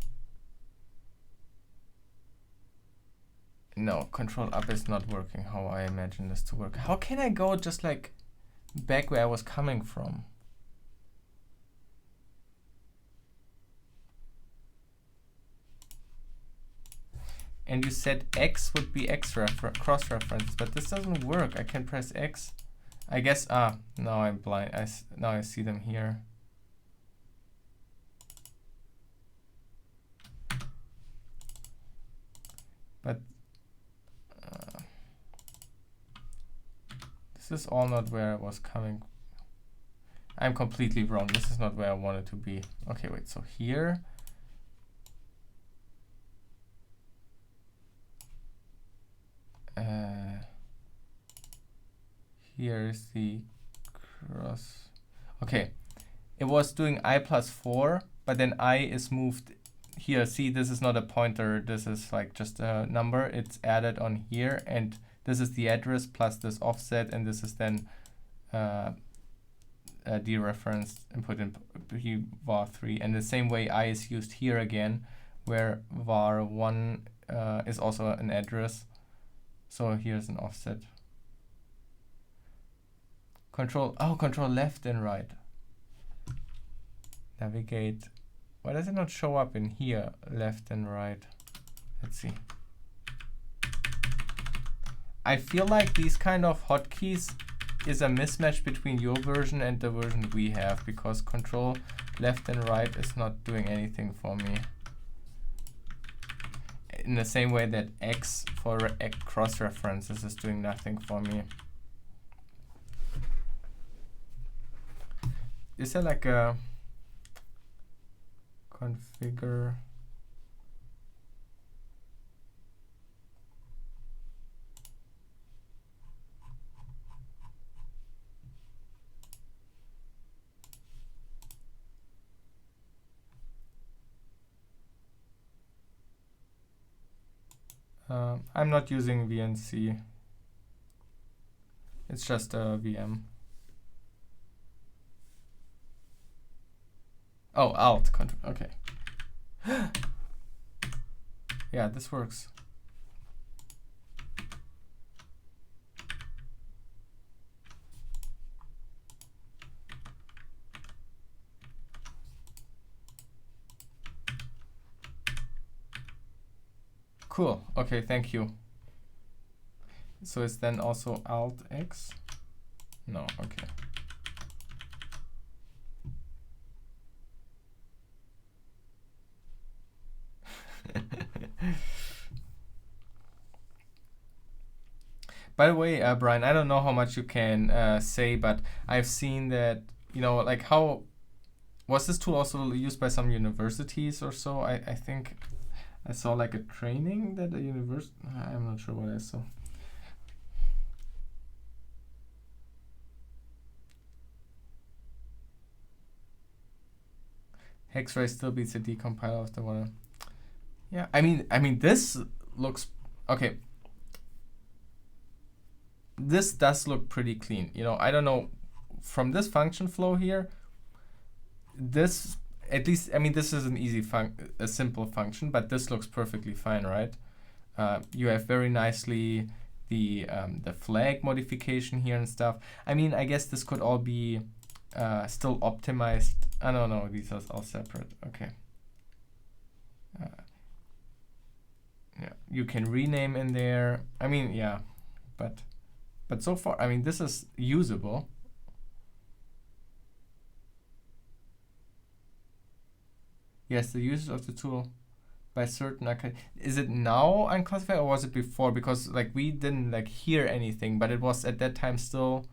No, control up is not working how I imagine this to work. How can I go just like back where I was coming from? And you said X would be cross-reference, but this doesn't work. I can press X. I guess, now I'm blind. Now I see them here. But this is all not where I was coming. I'm completely wrong. This is not where I wanted to be. Okay, wait, so here. Here's the cross. Okay, it was doing I plus 4, but then I is moved here. See, this is not a pointer. This is like just a number. It's added on here, and this is the address plus this offset, and this is then dereferenced and put in var3. And the same way I is used here again, where var1 is also an address. So here's an offset. Control left and right. Navigate. Why does it not show up in here, left and right? Let's see. I feel like these kind of hotkeys is a mismatch between your version and the version we have, because control left and right is not doing anything for me. In the same way that X for cross-references is doing nothing for me. Is there like a configure? I'm not using VNC. It's just a VM. Oh, Alt. Okay. Yeah, this works. Cool. Okay, thank you. So it's then also Alt X? No, okay. By the way, Brian, I don't know how much you can say, but I've seen that, you know, like how was this tool also used by some universities or so? I think I saw like a training that a university, I'm not sure what I saw. Hexray still beats the decompiler of the one. Yeah, I mean this looks okay. This does look pretty clean. You know, I don't know, from this function flow here, this at least, I mean, this is an easy a simple function, but this looks perfectly fine, right? You have very nicely the flag modification here and stuff. I mean, I guess this could all be still optimized. I don't know, these are all separate. Okay. Yeah, you can rename in there. I mean, yeah, but so far, I mean, this is usable. Yes, the usage of the tool by certain is it now unclassified or was it before? Because like we didn't like hear anything, but it was at that time still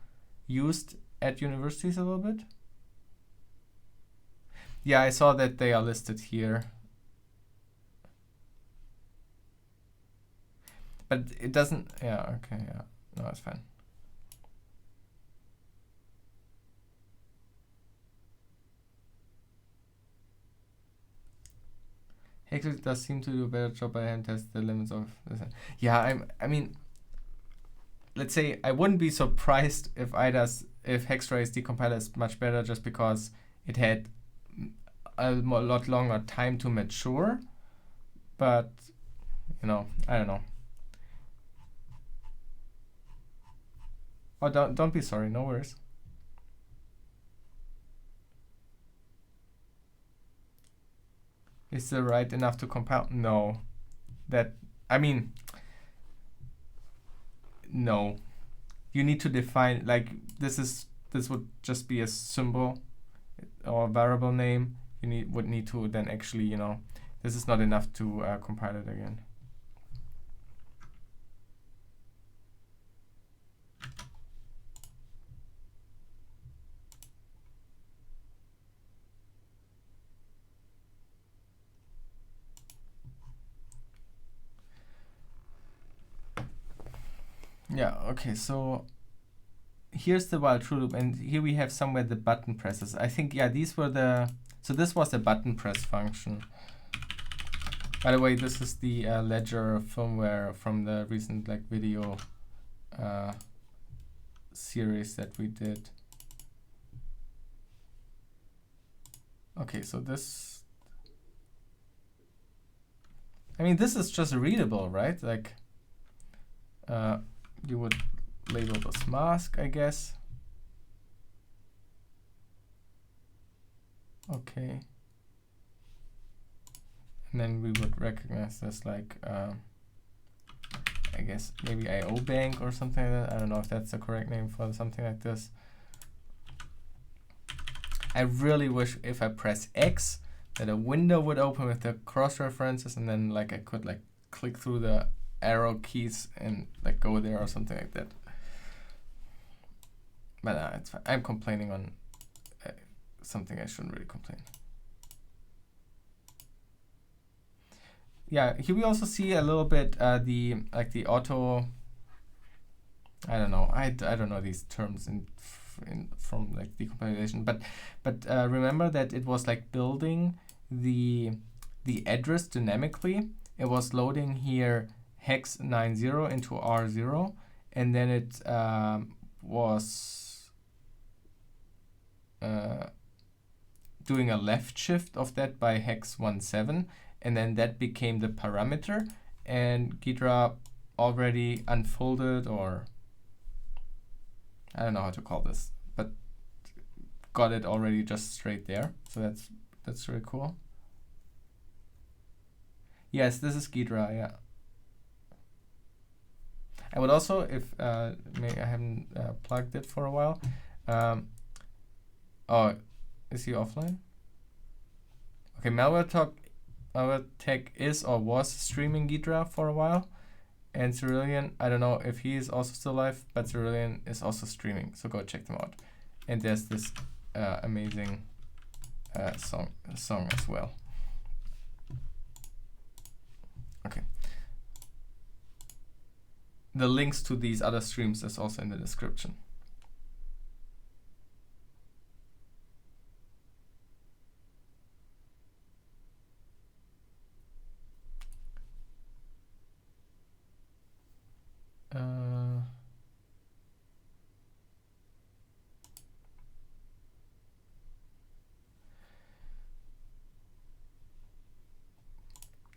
used at universities a little bit. Yeah, I saw that they are listed here. But it doesn't, yeah, okay, yeah, no, it's fine. Hector does seem to do a better job by hand test the limits of this. Yeah, I mean, let's say I wouldn't be surprised if Hexra's decompiler is much better just because it had a lot longer time to mature. But, you know, I don't know. Oh, don't be sorry, no worries. Is it right enough to compile? No. I mean, no. You need to define, like, this would just be a symbol or a variable name. You would need to then actually, you know, this is not enough to compile it again. Yeah, okay, so here's the while true loop, and here we have somewhere the button presses. I think, yeah, these were so this was the button press function. By the way, this is the ledger firmware from the recent like video series that we did. Okay, so this, I mean, this is just readable, right? Like, you would label this mask, I guess. Okay. And then we would recognize this like, I guess maybe IO bank or something like that. I don't know if that's the correct name for something like this. I really wish if I press X that a window would open with the cross references and then like I could like click through the arrow keys and like go there or something like that. But it's fine. I'm complaining on something I shouldn't really complain. Yeah, here we also see a little bit the auto. I don't know. I don't know these terms from like decompilation, but remember that it was like building the address dynamically. It was loading here hex 90 into R0, and then it was doing a left shift of that by hex 17, and then that became the parameter, and GHIDRA already unfolded, or I don't know how to call this, but got it already just straight there. So that's really cool. Yes, this is GHIDRA, yeah. I would also, if I haven't plugged it for a while. Oh, is he offline? Okay, MalwareTech is or was streaming GHIDRA for a while, and Cerulean, I don't know if he is also still live, but Cerulean is also streaming, so go check them out. And there's this amazing song as well. Okay. The links to these other streams is also in the description.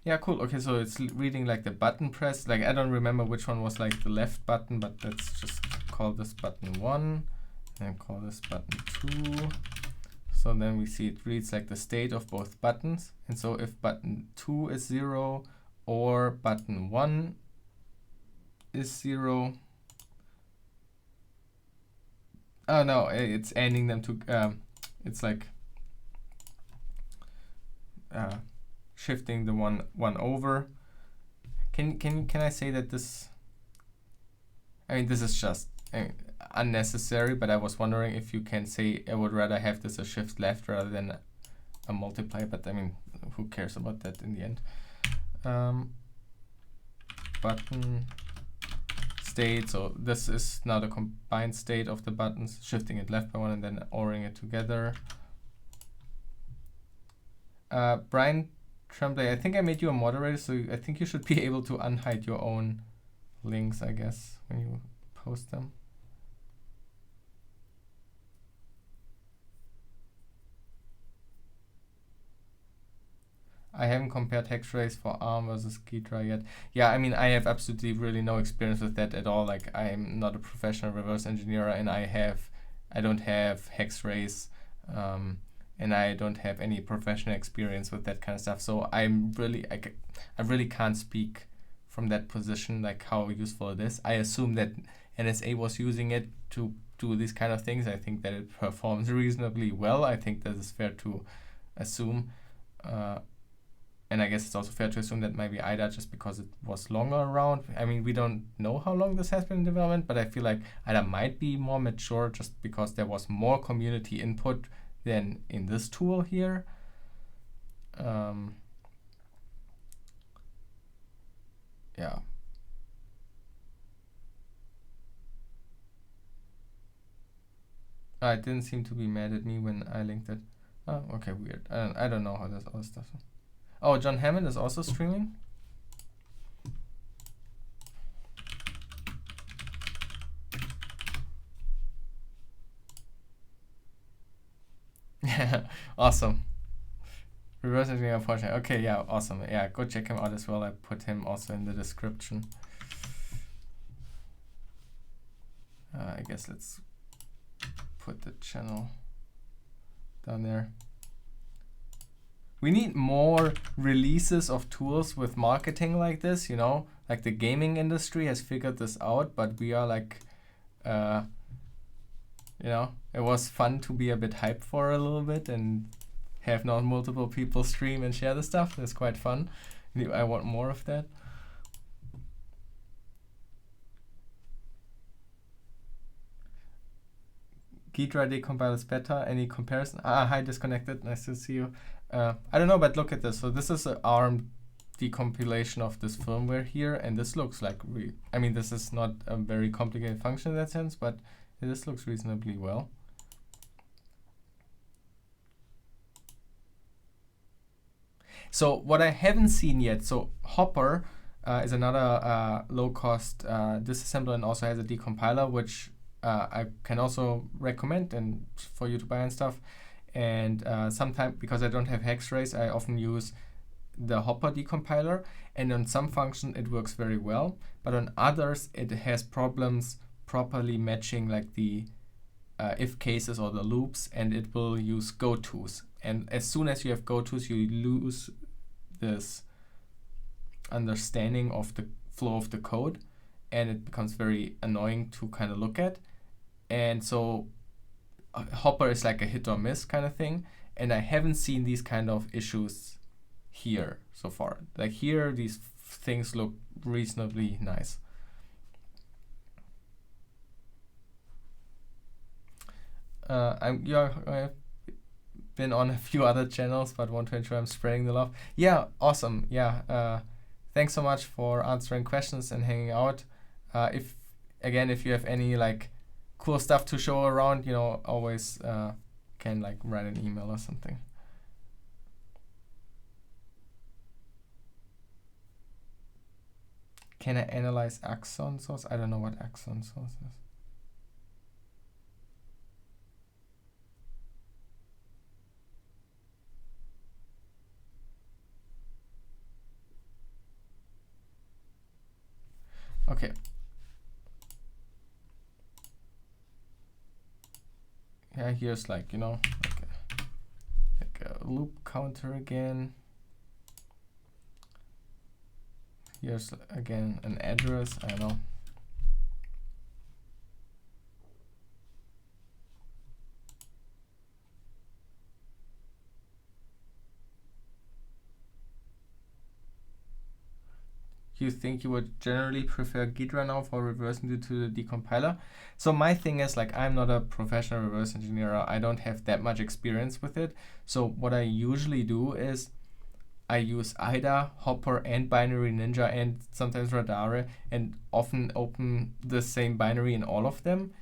Yeah, cool. Okay, so it's reading like the button press. Like I don't remember which one was like the left button, but let's just call this button 1 and call this button 2. So then we see it reads like the state of both buttons. And so if button 2 is 0 or button 1 is 0. Oh no, it's ending them to it's like shifting the one over. Can I say that this? I mean, this is just unnecessary, but I was wondering if you can say I would rather have this a shift left rather than a multiply. But I mean, who cares about that in the end? Button state. So this is now the combined state of the buttons, shifting it left by 1 and then ORing it together. Brian Tremblay, I think I made you a moderator, so I think you should be able to unhide your own links, I guess, when you post them. I haven't compared hex rays for ARM versus GHIDRA yet. Yeah, I mean, I have absolutely really no experience with that at all. Like, I'm not a professional reverse engineer, and I don't have hex rays, and I don't have any professional experience with that kind of stuff. So I really can't speak from that position, like how useful it is. I assume that NSA was using it to do these kind of things. I think that it performs reasonably well. I think that is fair to assume. And I guess it's also fair to assume that maybe IDA, just because it was longer around. I mean, we don't know how long this has been in development, but I feel like IDA might be more mature just because there was more community input than in this tool here. Yeah. It didn't seem to be mad at me when I linked it. Oh, okay, weird. I don't know how this all stuff. Oh, John Hammond is also streaming. Yeah, awesome. Reverse engineer project. Okay, yeah, awesome. Yeah, go check him out as well. I put him also in the description. I guess let's put the channel down there. We need more releases of tools with marketing like this, you know, like the gaming industry has figured this out, but we are like, you know, it was fun to be a bit hyped for a little bit and have not multiple people stream and share the stuff. It's quite fun. I want more of that. GHIDRA decompiles better. Any comparison? Hi, disconnected. Nice to see you. I don't know, but look at this. So this is an ARM decompilation of this firmware here, and this looks like I mean, this is not a very complicated function in that sense, but this looks reasonably well. So what I haven't seen yet, so Hopper is another low-cost disassembler and also has a decompiler, which I can also recommend and for you to buy and stuff. And sometimes, because I don't have hex rays, I often use the Hopper decompiler, and on some function it works very well, but on others it has problems properly matching like the if cases or the loops, and it will use gotos. And as soon as you have gotos, you lose this understanding of the flow of the code, and it becomes very annoying to kind of look at. And so Hopper is like a hit or miss kind of thing, and I haven't seen these kind of issues here so far. Like here, these things look reasonably nice. I've been on a few other channels, but want to ensure I'm spreading the love. Yeah, awesome. Yeah, thanks so much for answering questions and hanging out. If you have any like cool stuff to show around, you know, always can like write an email or something. Can I analyze axon source? I don't know what axon source is. Okay. Yeah, here's like, you know, like a loop counter again. Here's again an address, I don't know. You think you would generally prefer GHIDRA now for reversing due to the decompiler? So my thing is, like, I'm not a professional reverse engineer. I don't have that much experience with it. So what I usually do is I use IDA, Hopper, and Binary Ninja, and sometimes Radare, and often open the same binary in all of them,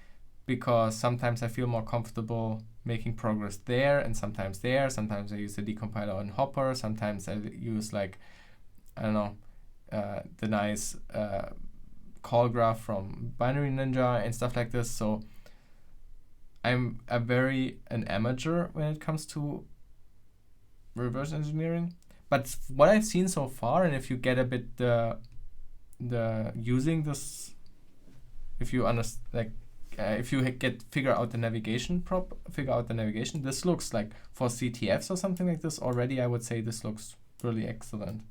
because sometimes I feel more comfortable making progress there, and sometimes there. Sometimes I use the decompiler on Hopper. Sometimes I use, like, I don't know, the nice call graph from Binary Ninja and stuff like this. So I'm an amateur when it comes to reverse engineering. But what I've seen so far, and if you get a bit the using this, if you understand, like, if you figure out the navigation, this looks like for CTFs or something like this already. I would say this looks really excellent.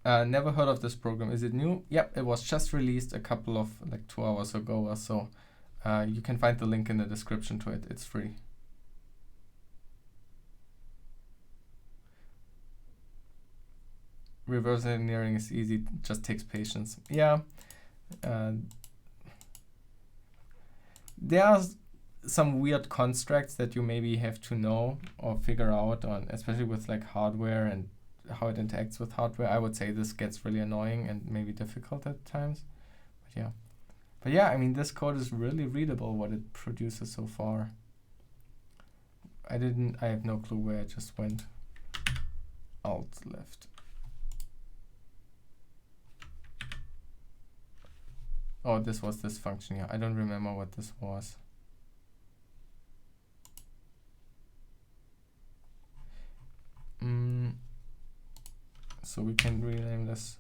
Never heard of this program. Is it new? Yep, it was just released a couple of, like, 2 hours ago or so. You can find the link in the description to it. It's free. Reverse engineering is easy, just takes patience. Yeah. There are some weird constructs that you maybe have to know or figure out on, especially with, like, hardware and how it interacts with hardware. I would say this gets really annoying and maybe difficult at times. But yeah, I mean, this code is really readable, what it produces so far. I have no clue where it just went. Alt left. Oh, this was this function here. I don't remember what this was. So we can rename this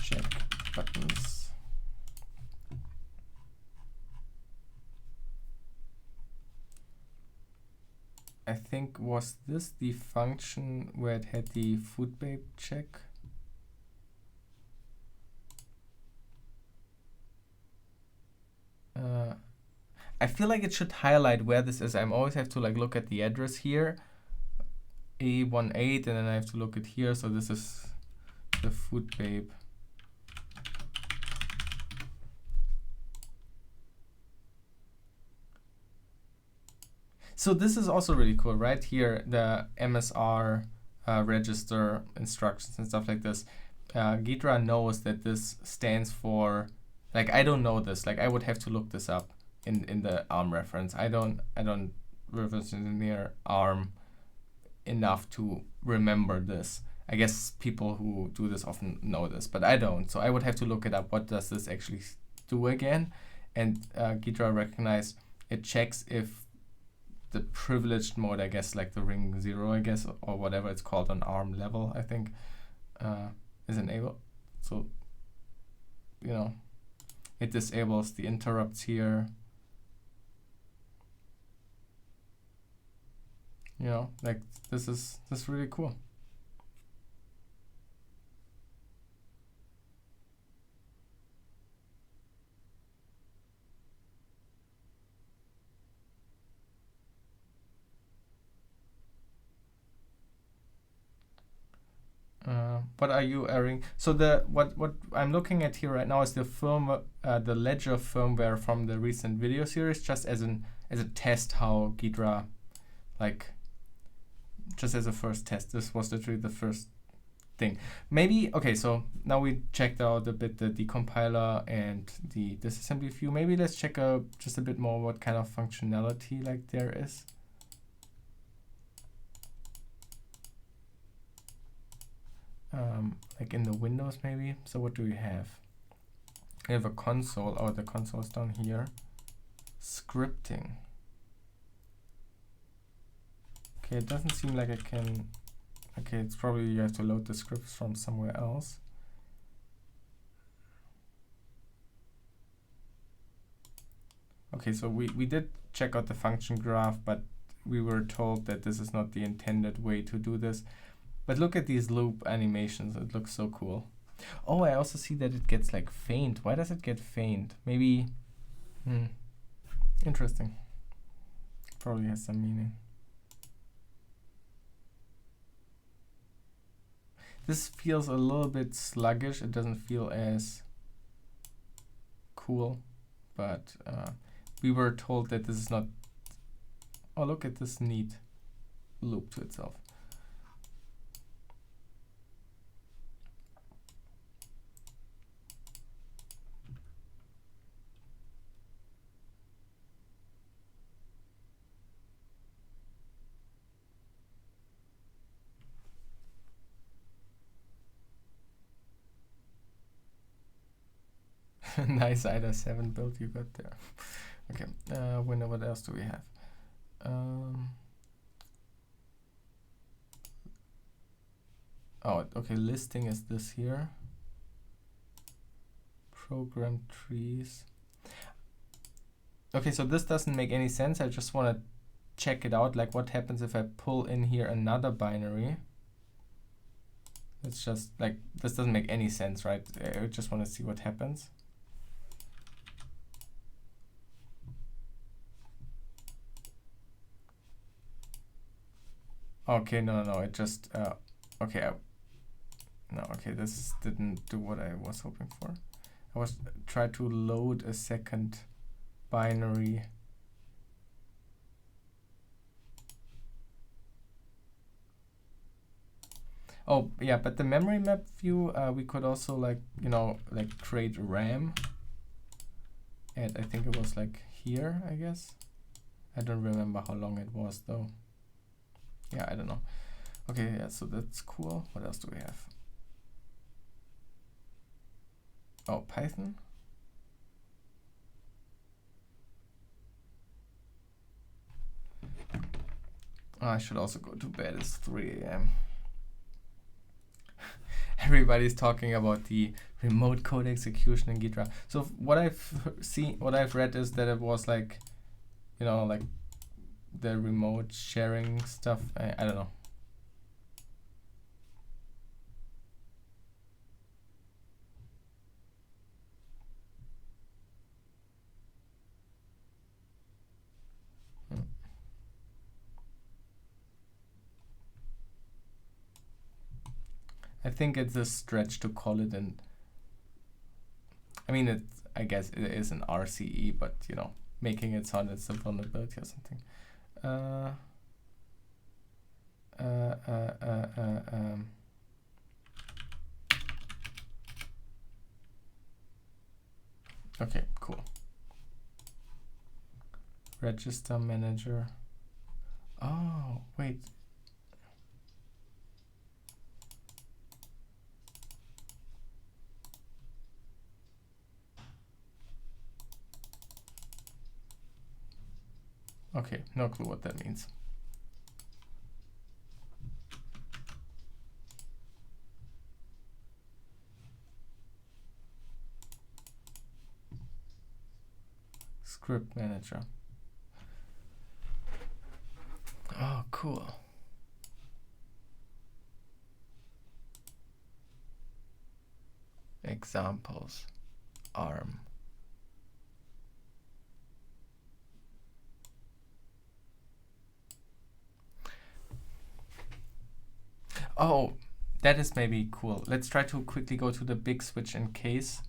check buttons. I think, was this the function where it had the food babe check? I feel like it should highlight where this is. I always have to, like, look at the address here, A18, and then I have to look at here. So this is the food babe. So this is also really cool, right? Here, the MSR register instructions and stuff like this. GHIDRA knows that this stands for, like, I don't know this. Like, I would have to look this up in the ARM reference. I don't reverse engineer ARM enough to remember this. I guess people who do this often know this, but I don't. So I would have to look it up. What does this actually do again? And GHIDRA recognized it checks if the privileged mode, I guess, like the ring 0, I guess, or whatever it's called on ARM level, I think, is enabled. So, you know, it disables the interrupts here. You know, like, this is really cool. What are you airing? So what I'm looking at here right now is the the ledger firmware from the recent video series, just as a test how GHIDRA, like, just as a first test. This was literally the first thing. Maybe, okay, so now we checked out a bit the decompiler and the disassembly view. Maybe let's check out just a bit more what kind of functionality, like, there is. Like in the Windows maybe. So what do we have? We have a console. Oh, the console is down here. Scripting. Okay, it doesn't seem like I can Okay, it's probably you have to load the scripts from somewhere else. Okay, so we did check out the function graph, but we were told that this is not the intended way to do this. But look at these loop animations. It looks so cool. Oh, I also see that it gets like faint. Why does it get faint? Maybe, interesting. Probably has some meaning. This feels a little bit sluggish. It doesn't feel as cool, but we were told that this is not. Oh, look at this neat loop to itself. Nice IDA 7 build you got there. Okay, what else do we have? Oh, okay, listing is this here. Program trees. Okay, so this doesn't make any sense. I just want to check it out. Like, what happens if I pull in here another binary? It's just like, this doesn't make any sense, right? I just want to see what happens. Okay, no, it just, okay, no, okay, this didn't do what I was hoping for. I was trying to load a second binary. Oh, yeah, but the memory map view, we could also like, like create RAM. And I think it was like here, I guess. I don't remember how long it was though. Yeah, I don't know. Okay, yeah, so that's cool. What else do we have? Oh, Python. Oh, I should also go to bed. It's 3 a.m. Everybody's talking about the remote code execution in GHIDRA. So what I've read is that it was like, like the remote sharing stuff. I don't know. I think it's a stretch to call it an. I mean, I guess it is an RCE, but making it sound as a vulnerability or something. Okay, cool. Register manager. Oh, wait. Okay, no clue what that means. Script manager. Oh, cool. Examples. ARM. Oh, that is maybe cool. Let's try to quickly go to the big switch in case.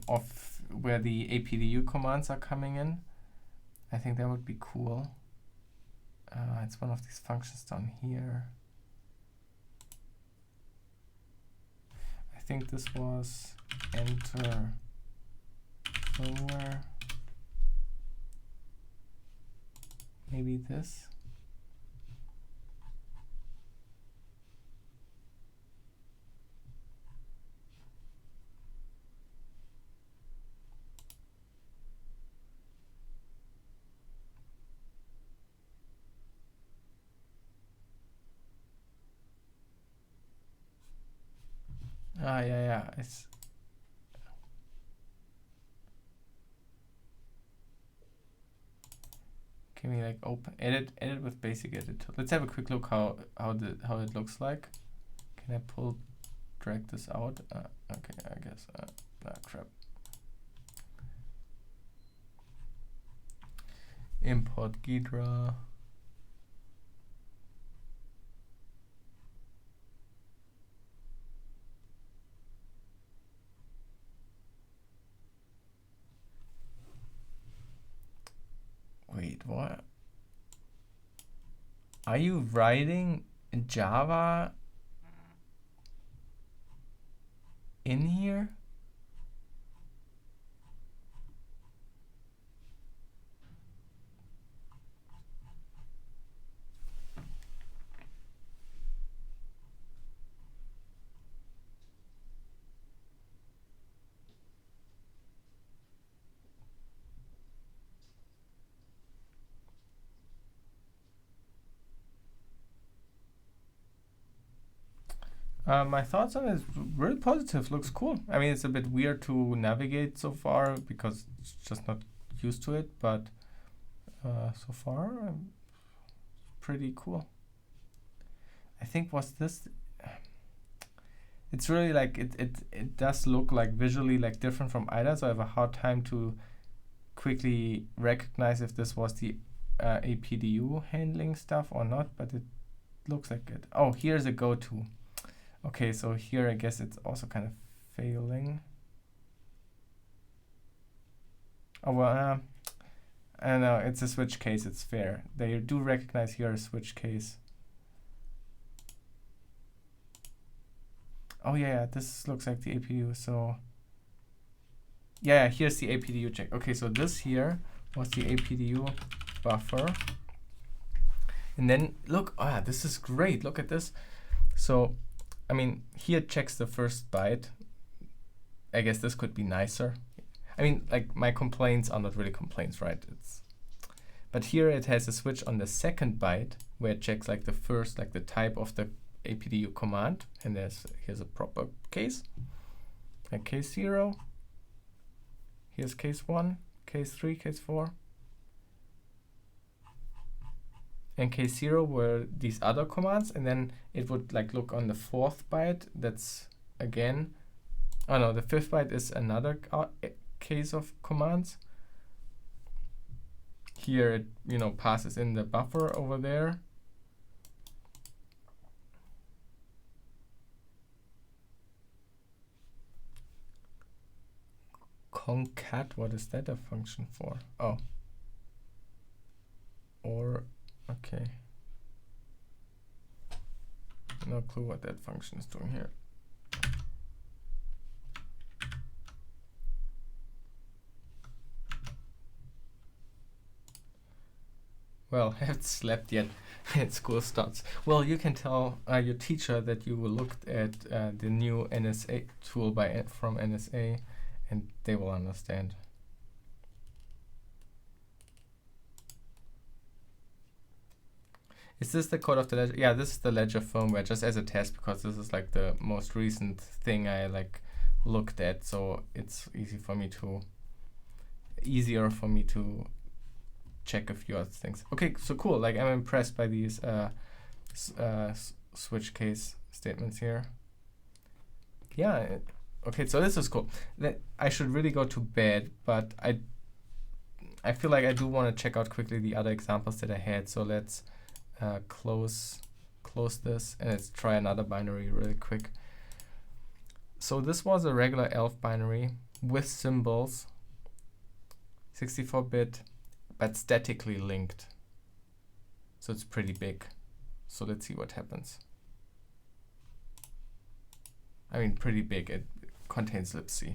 Of where the APDU commands are coming in. I think that would be cool. It's one of these functions down here. I think this was enter firmware. Maybe this. Yeah. It's can we like open edit with basic edit tool? Let's have a quick look how it looks like. Can I drag this out? Okay, I guess. Crap. Import GHIDRA. Wait, what? Are you writing Java in here? My thoughts on it is really positive. Looks cool. I mean, it's a bit weird to navigate so far because it's just not used to it, but so far, pretty cool. I think what's this? It's really like it does look like visually like different from IDA, so I have a hard time to quickly recognize if this was the APDU handling stuff or not, but it looks like it. Oh, here's a go-to. Okay, so here I guess it's also kind of failing. Oh, well, I don't know, it's a switch case, it's fair. They do recognize here a switch case. Oh yeah, this looks like the APDU, so yeah, here's the APDU check. Okay, so this here was the APDU buffer. And then look, this is great, look at this. So I mean, here it checks the first byte. I guess this could be nicer. I mean, like my complaints are not really complaints, right? But here it has a switch on the second byte where it checks like the first, like the type of the APDU command. And here's a proper case, like case 0. Here's case 1, case 3, case 4. And case 0 were these other commands, and then it would like look on the 4th byte. That's again, oh no, the 5th byte is another case of commands. Here it passes in the buffer over there. Concat, what is that a function for? Oh. Or okay. No clue what that function is doing here. Well, I haven't slept yet. School starts. Well, you can tell your teacher that you looked at the new NSA tool from NSA, and they will understand. Is this the code of the ledger? Yeah, this is the ledger firmware, just as a test, because this is like the most recent thing I like looked at, so it's easier for me to check a few other things. Okay, so cool. Like I'm impressed by these switch case statements here. Yeah. Okay, so this is cool. I should really go to bed, but I feel like I do want to check out quickly the other examples that I had. So let's close this and let's try another binary really quick. So this was a regular ELF binary with symbols, 64-bit, but statically linked. So it's pretty big. So let's see what happens. I mean, pretty big. It contains libc.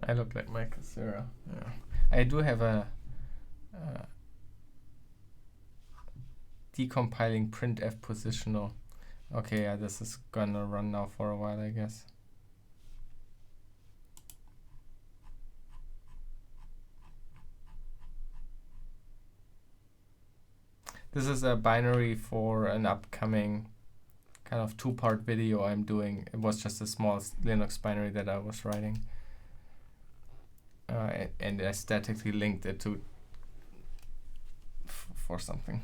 I look like Michael Cera. Yeah. I do have a decompiling printf positional. Okay, yeah, this is gonna run now for a while, I guess. This is a binary for an upcoming kind of 2-part video I'm doing. It was just a small Linux binary that I was writing. And I statically linked it to for something.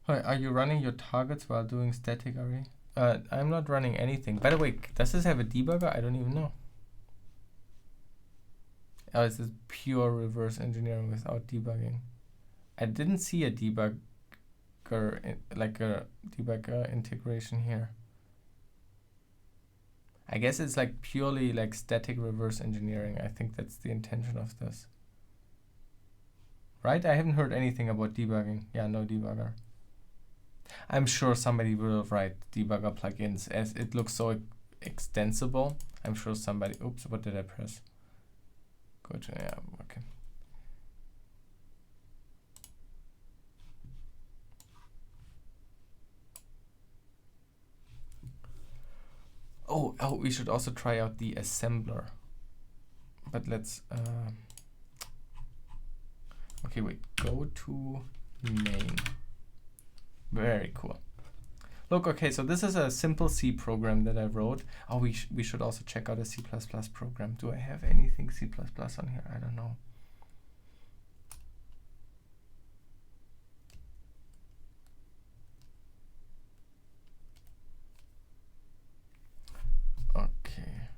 Are you running your targets while doing static array? I'm not running anything. By the way, does this have a debugger? I don't even know. Oh, this is pure reverse engineering without debugging. I didn't see a debugger, like a debugger integration here. I guess it's like purely like static reverse engineering. I think that's the intention of this. Right? I haven't heard anything about debugging. Yeah, no debugger. I'm sure somebody will write debugger plugins as it looks so extensible. I'm sure somebody, oops, what did I press? Go to, yeah, okay. Oh, we should also try out the assembler. But let's, okay, wait, go to main. Very cool. Look, okay, so this is a simple C program that I wrote. Oh, we should also check out a C++ program. Do I have anything C++ on here? I don't know. Okay.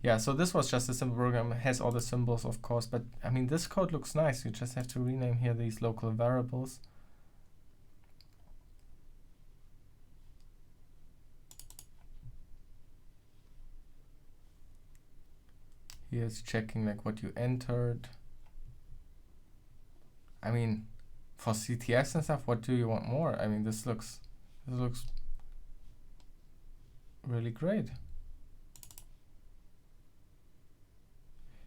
Yeah, so this was just a simple program. It has all the symbols, of course, but I mean, this code looks nice. You just have to rename here these local variables. Here's checking like what you entered. I mean, for CTFs and stuff, what do you want more? I mean, this looks really great.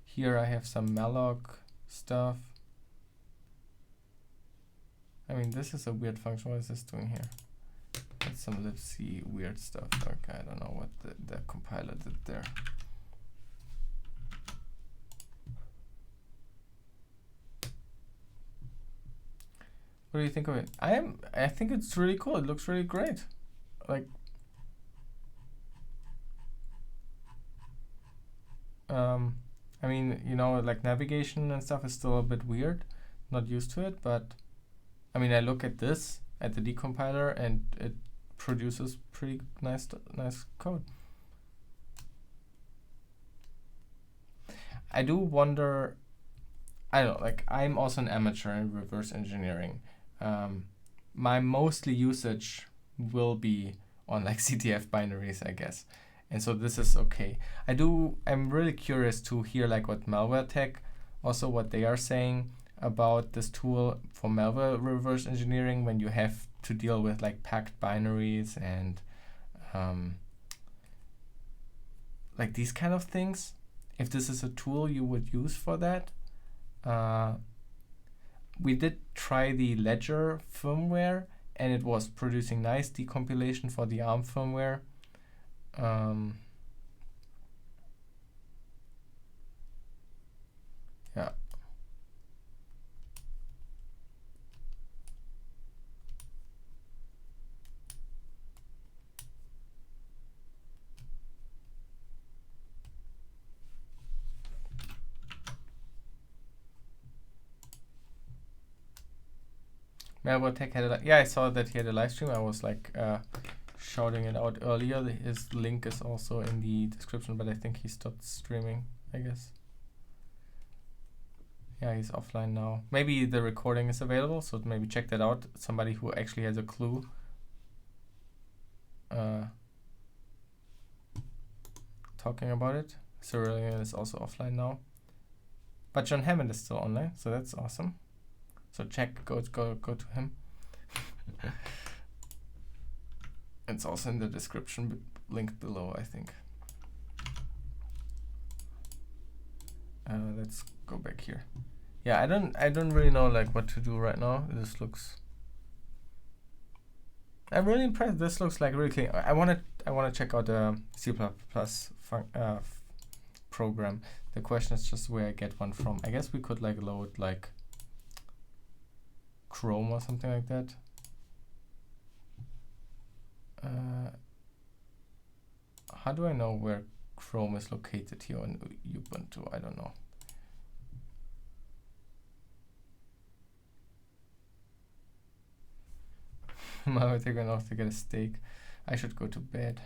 Here I have some malloc stuff. I mean, this is a weird function. What is this doing here? That's some libc weird stuff. Okay, I don't know what the compiler did there. What do you think of it? I think it's really cool. It looks really great. Like, I mean, you know, like navigation and stuff is still a bit weird. Not used to it, but I mean, I look at this, at the decompiler, and it produces pretty nice code. I do wonder, I don't know, like I'm also an amateur in reverse engineering. My mostly usage will be on like CTF binaries, I guess. And so this is okay. I'm really curious to hear like what malware tech, also what they are saying about this tool for malware reverse engineering when you have to deal with like packed binaries and like these kind of things. If this is a tool you would use for that. We did try the Ledger firmware and it was producing nice decompilation for the ARM firmware. Yeah. Malware Tech had yeah, I saw that he had a live stream. I was like shouting it out earlier. His link is also in the description, but I think he stopped streaming, I guess. Yeah, he's offline now. Maybe the recording is available, so maybe check that out. Somebody who actually has a clue. Talking about it. Cerulean is also offline now. But John Hammond is still online, so that's awesome. So check, go to him. It's also in the description link below, I think. Let's go back here. Yeah, I don't really know like what to do right now. This looks. I'm really impressed. This looks like really clean. I wanna check out the C++ program. The question is just where I get one from. I guess we could like load like Chrome or something like that. How do I know where Chrome is located here on Ubuntu? I don't know. Now they're gonna have to get a steak. I should go to bed.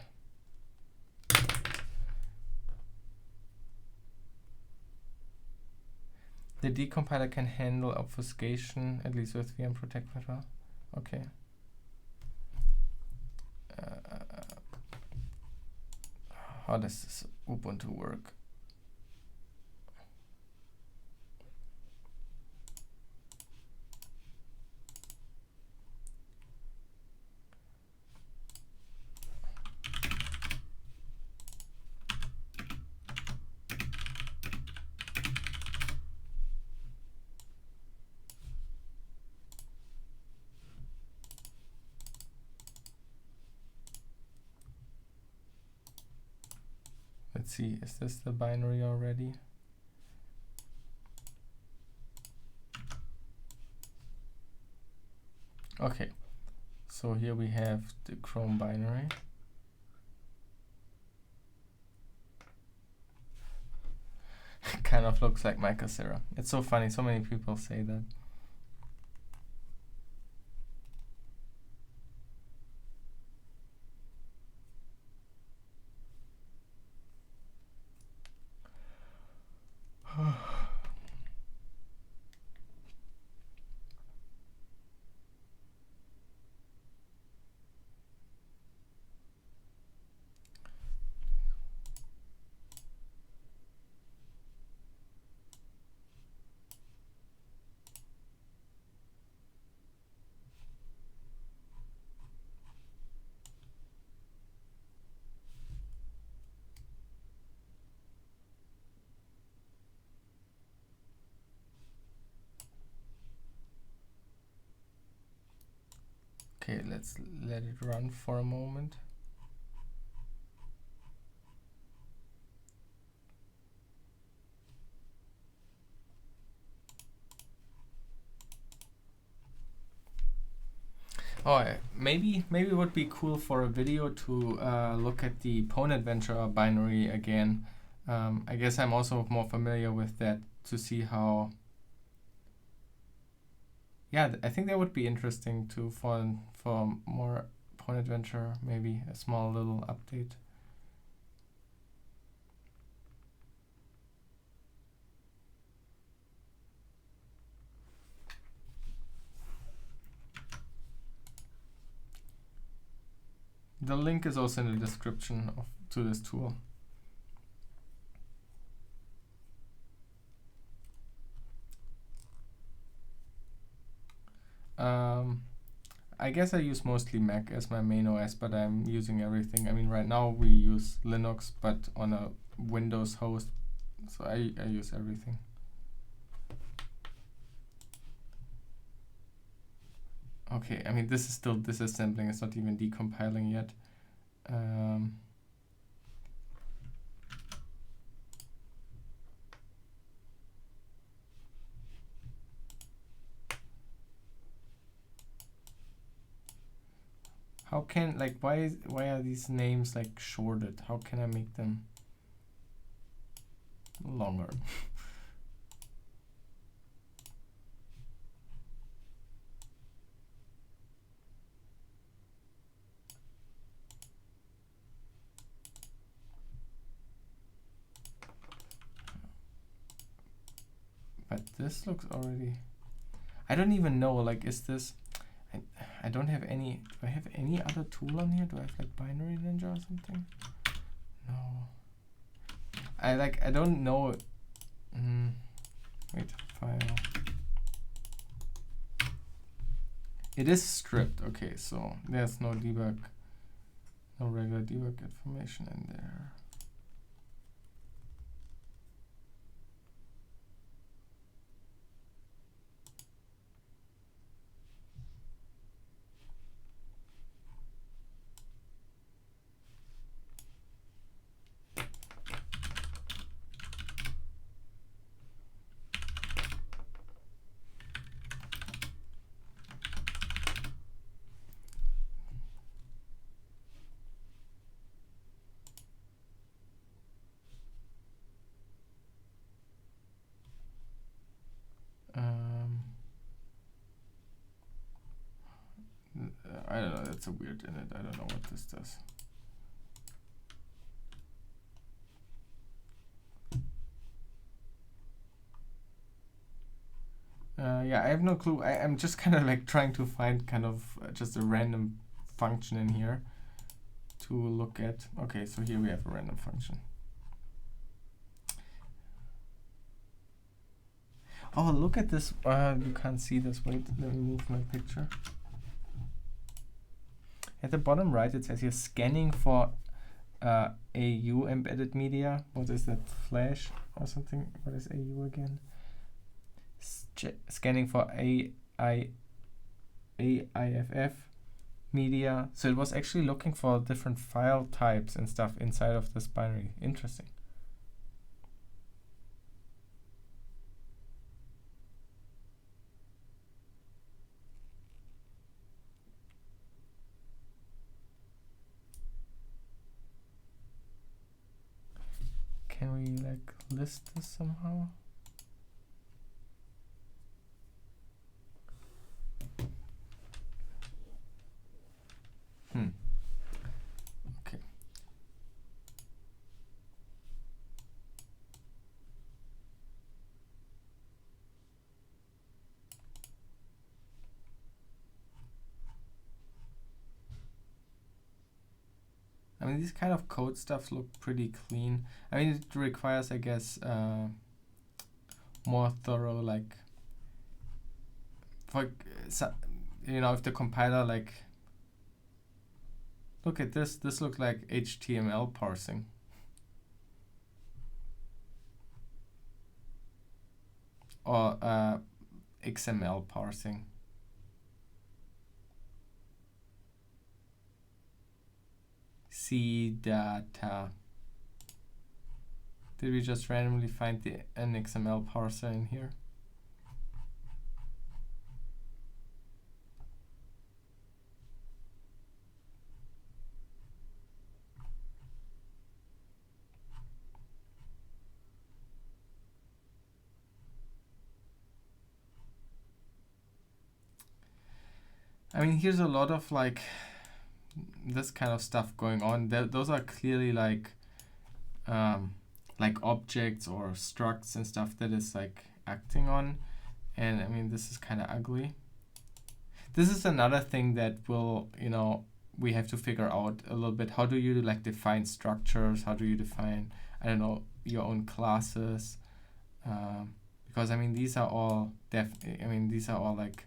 The decompiler can handle obfuscation, at least with VM Protect. Okay. How does this Ubuntu work? Let's see, is this the binary already? Okay, so here we have the Chrome binary. Kind of looks like Microsera. It's so funny, so many people say that. Okay, let's let it run for a moment. Oh, maybe it would be cool for a video to look at the Pwn Adventure binary again. I guess I'm also more familiar with that to see how. Yeah, I think that would be interesting too for more Pwn Adventure, maybe a small little update. The link is also in the description to this tool. I guess I use mostly Mac as my main OS, but I'm using everything. I mean, right now we use Linux, but on a Windows host, so I use everything. Okay, I mean, this is still disassembling. It's not even decompiling yet. How can, like, why are these names like shorted? How can I make them longer? But this looks already. I don't even know. Like, is this? I don't have any. Do I have any other tool on here? Do I have like Binary Ninja or something? No. I don't know. Wait, file. It is stripped. Okay, so there's no debug. No regular debug information in there. I don't know, that's a weird init. I don't know what this does. Yeah, I have no clue. I'm just kind of like trying to find kind of just a random function in here to look at. Okay, so here we have a random function. Oh, look at this. You can't see this. Wait, let me move my picture. At the bottom right, it says here scanning for AU embedded media. What is that? Flash or something? What is AU again? Scanning for AIFF media. So it was actually looking for different file types and stuff inside of this binary. Interesting. Can we like list this somehow? Okay. I mean, these kind of code stuffs look pretty clean. I mean, it requires, I guess, more thorough, like, for, you know, if the compiler, like, look at this. This looks like HTML parsing. Or XML parsing. C data. Did we just randomly find an XML parser in here? I mean, here's a lot of like this kind of stuff going on. Those are clearly like objects or structs and stuff that is like acting on. And I mean, this is kind of ugly. This is another thing that will, you know, we have to figure out a little bit. How do you like define structures? How do you define, I don't know, your own classes? Because I mean, these are all like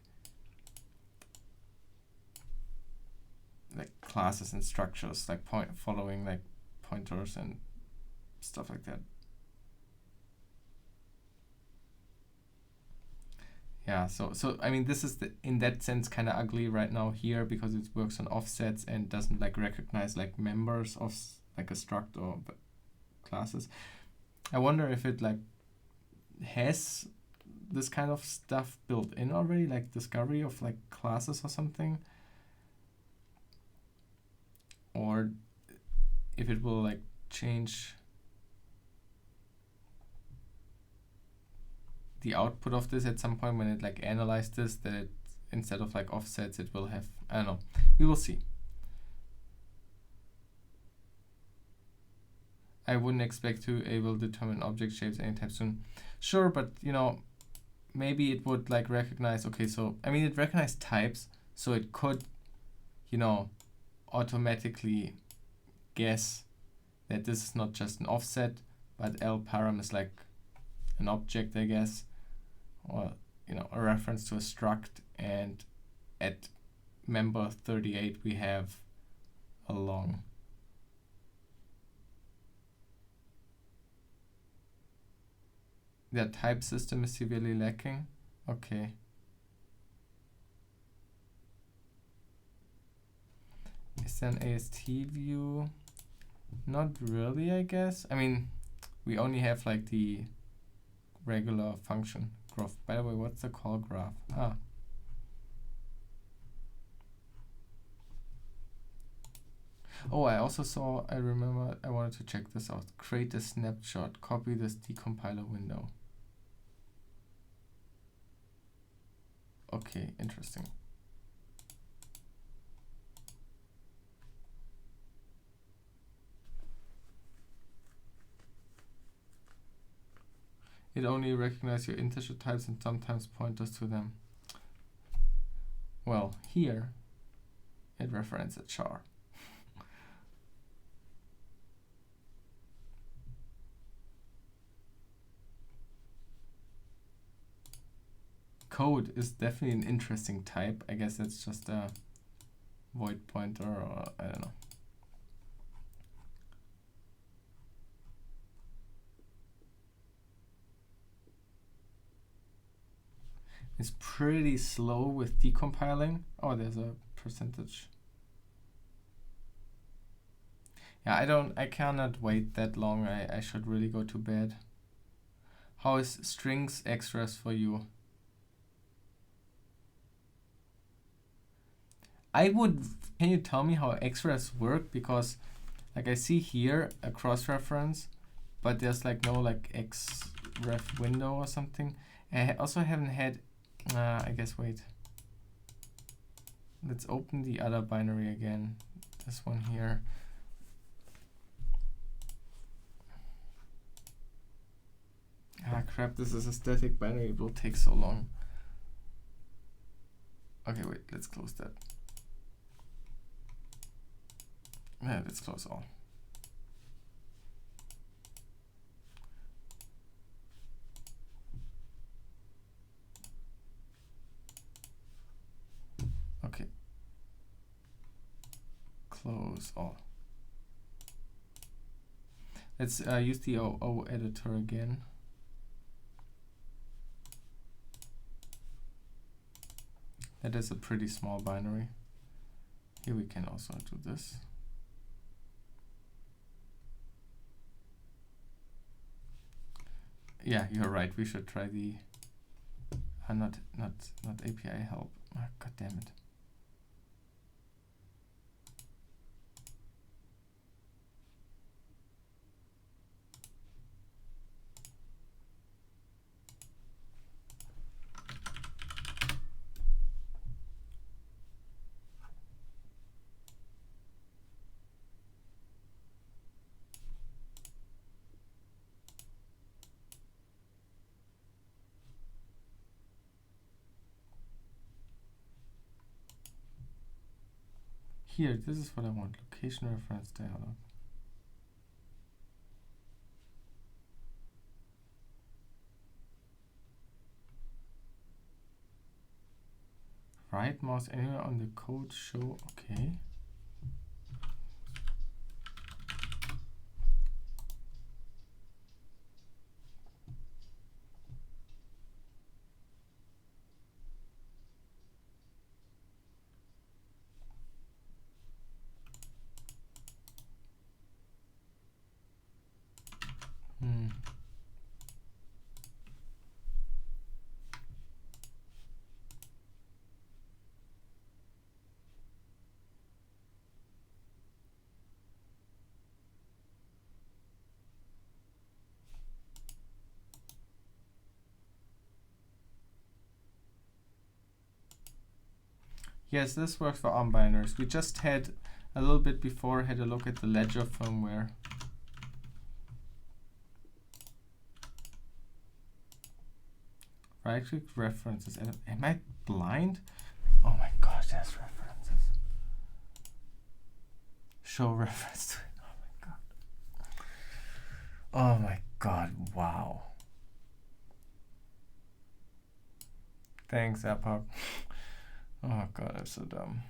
classes and structures, like following like pointers and stuff like that. Yeah, so I mean, this is in that sense kind of ugly right now here because it works on offsets and doesn't like recognize like members of like a struct or classes. I wonder if it like has this kind of stuff built in already, like discovery of like classes or something, or if it will like change the output of this at some point when it like analyzes this, that it, instead of like offsets, it will have, I don't know, we will see. I wouldn't expect to able to determine object shapes anytime soon. Sure, but you know, maybe it would like recognize, okay, so I mean, it recognized types, so it could, you know, automatically guess that this is not just an offset, but L param is like an object, I guess, or you know, a reference to a struct, and at member 38 we have a long their type system is severely lacking. Okay. Is there an AST view? Not really, I guess. I mean, we only have like the regular function graph. By the way, what's the call graph? Ah. Oh, I remember I wanted to check this out. Create a snapshot, copy this decompiler window. Okay, interesting. It only recognizes your integer types and sometimes pointers to them. Well, here it references char. Code is definitely an interesting type. I guess it's just a void pointer, or I don't know. It's pretty slow with decompiling. Oh, there's a percentage. Yeah, I cannot wait that long. I should really go to bed. How is strings extras for you? Can you tell me how extras work? Because like I see here a cross-reference, but there's like no like xref window or something. I also haven't had, I guess, wait. Let's open the other binary again. This one here. Ah, crap, this is a static binary. It will take so long. Okay, wait, let's close that. Yeah, let's close all. Okay. Close all. Let's use the OO editor again. That is a pretty small binary. Here we can also do this. Yeah, you're right. We should try the not API help. Oh, God damn it. Here, this is what I want. Location reference dialog. Right mouse anywhere on the code show. Okay. Yes, this works for ARM binaries. We just had a little bit before had a look at the ledger firmware. Right click references. Am I blind? Oh my gosh, there's references. Show reference to it. Oh my god. Oh my god, wow. Thanks, Epoch. Oh god, I'm so dumb.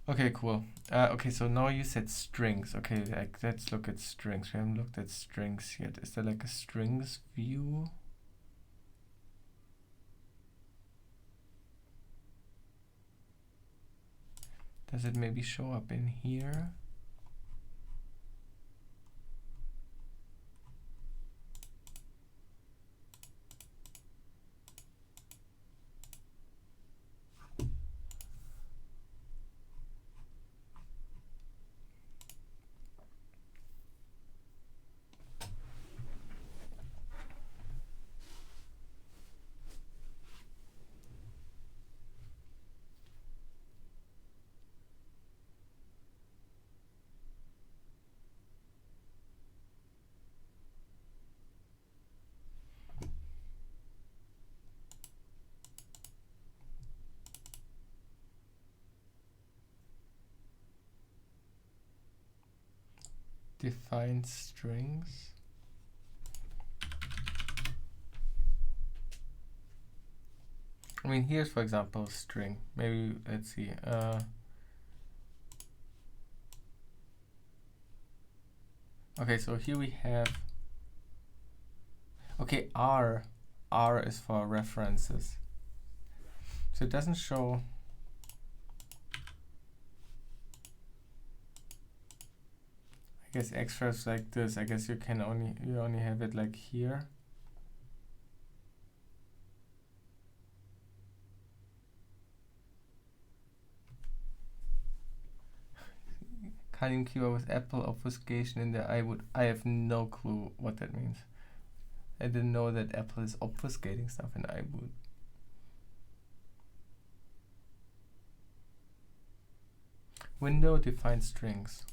Okay, cool. Okay, so now you said strings. Okay, like let's look at strings. We haven't looked at strings yet. Is there like a strings view? Does it maybe show up in here? Define strings. I mean, here's for example a string. Maybe let's see. Okay, so here we have. Okay, R is for references. So it doesn't show. I guess extras like this. I guess you only have it like here. Cutting keyword with Apple obfuscation in there. I have no clue what that means. I didn't know that Apple is obfuscating stuff in iBoot. Window define strings.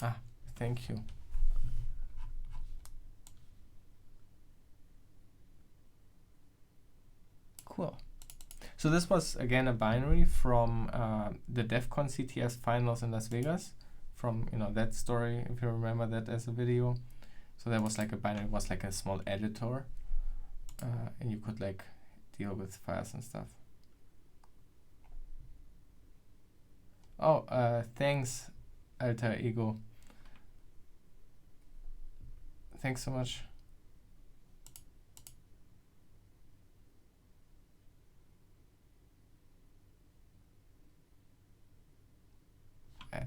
Ah, thank you. Cool. So this was again a binary from the DEF CON CTS finals in Las Vegas, from that story, if you remember that as a video. So that was like a binary, it was like a small editor, and you could like deal with files and stuff. Oh, thanks, Alter Ego. Thanks so much.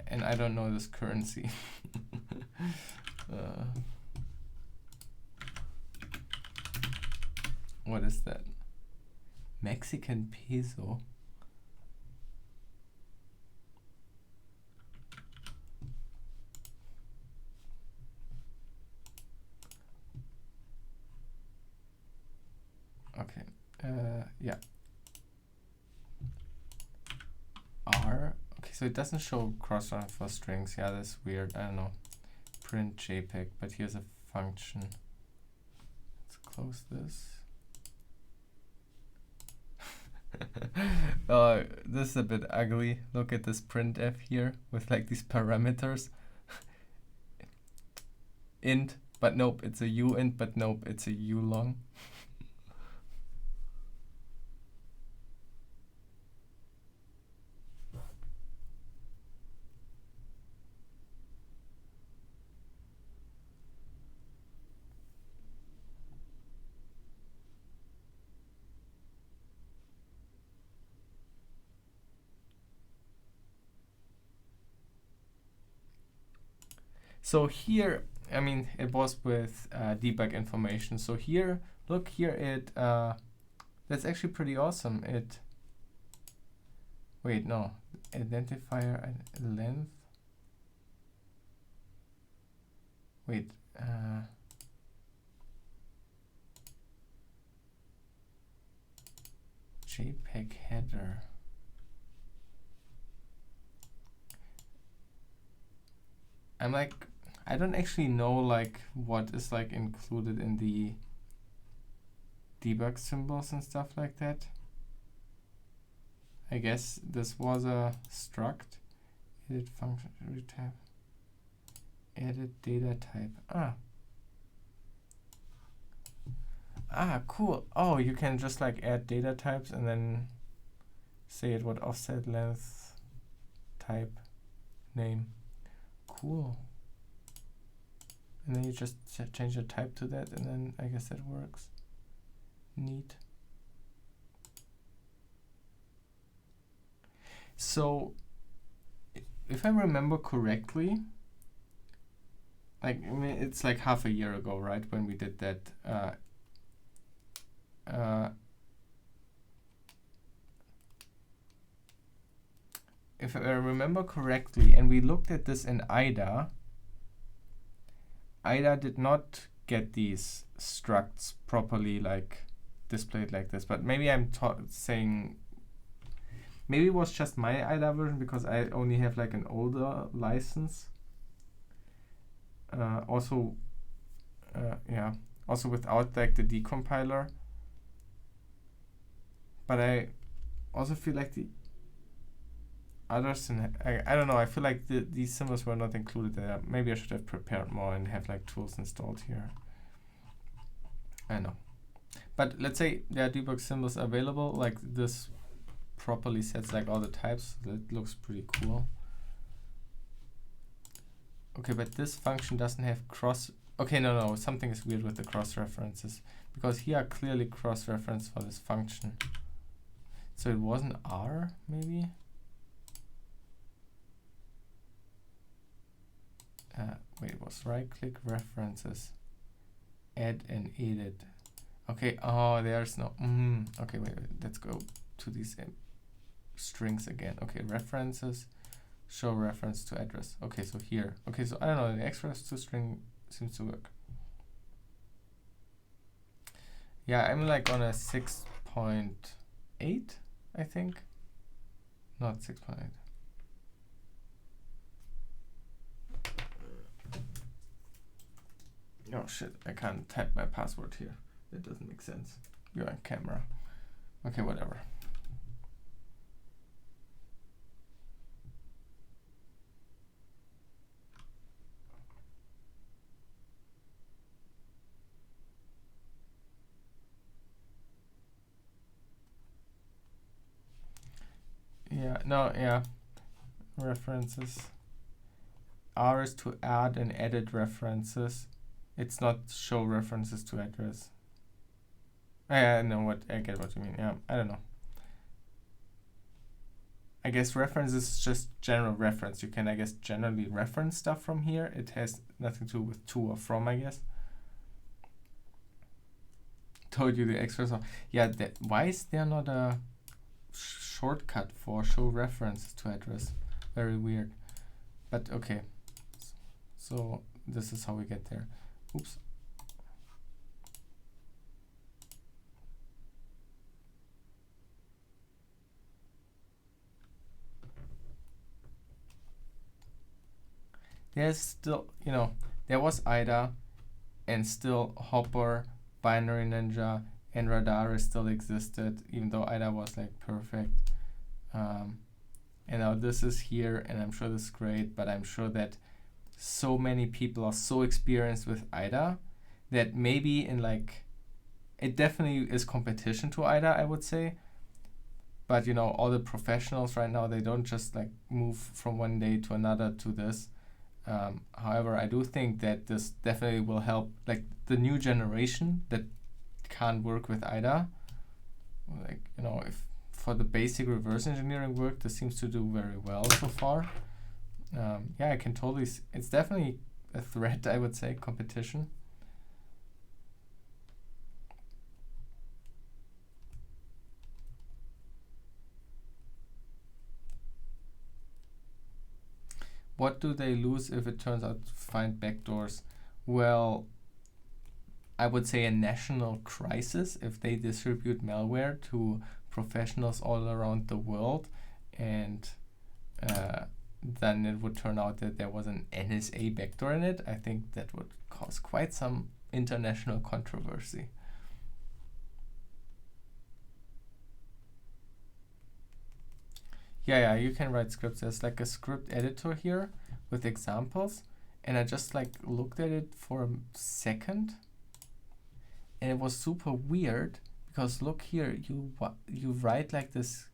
And I don't know this currency. What is that? Mexican peso? Okay. Yeah. R. Okay, so it doesn't show cross-reference for strings. Yeah, that's weird. I don't know. Print JPEG, but here's a function. Let's close this. This is a bit ugly. Look at this printf here with like these parameters. Int, but nope, it's a uint, but nope, it's a ulong. So here, I mean, it was with debug information. So here, look here, that's actually pretty awesome. Wait, no, identifier length. Wait, JPEG header. I'm like, I don't actually know like what is like included in the debug symbols and stuff like that. I guess this was a struct. Edit function, retab, edit data type. Ah, cool. Oh, you can just like add data types and then say it, what offset length type name. Cool. And then you just change the type to that, and then I guess that works. Neat. So if I remember correctly, like, I mean, it's like half a year ago, right, when we did that if I remember correctly, and we looked at this in IDA, IDA did not get these structs properly like displayed like this, but maybe I'm saying, maybe it was just my IDA version because I only have like an older license. Also without like the decompiler. But I also feel like the others, I don't know, I feel like these symbols were not included there. Maybe I should have prepared more and have like tools installed here. I know. But let's say there are debug symbols available, like this properly sets like all the types. That looks pretty cool. Okay, but this function doesn't have okay, no, something is weird with the cross references, because here are clearly cross reference for this function. So it wasn't R, maybe? Wait, it was right click references, add and edit. Okay, oh, there's no, okay, wait, let's go to these strings again. Okay, references, show reference to address. Okay, so here. Okay, so I don't know, the express to string seems to work. Yeah, I'm like on a 6.8, I think. Not 6.8. Oh shit, I can't type my password here. That doesn't make sense. You're on camera. Okay, whatever. Yeah, no, yeah. References. R is to add and edit references. It's not show references to address. I know what, I get what you mean. Yeah, I don't know. I guess reference is just general reference. You can, I guess, generally reference stuff from here. It has nothing to do with to or from, I guess. Told you the express. Yeah, why is there not a shortcut for show references to address? Very weird. But okay. So this is how we get there. Oops. There's still, there was IDA and still Hopper, Binary Ninja, and Radar still existed, even though IDA was like perfect. And now this is here, and I'm sure this is great, but I'm sure that so many people are so experienced with IDA that maybe in like, it definitely is competition to IDA, I would say. But all the professionals right now, they don't just like move from one day to another to this. However, I do think that this definitely will help like the new generation that can't work with IDA. Like, if for the basic reverse engineering work, this seems to do very well so far. Yeah, I can totally, it's definitely a threat, I would say, competition. What do they lose if it turns out to find backdoors? Well, I would say a national crisis if they distribute malware to professionals all around the world, and then it would turn out that there was an NSA backdoor in it. I think that would cause quite some international controversy. Yeah, you can write scripts. There's like a script editor here with examples, and I just like looked at it for a second, and it was super weird because look here, you write like this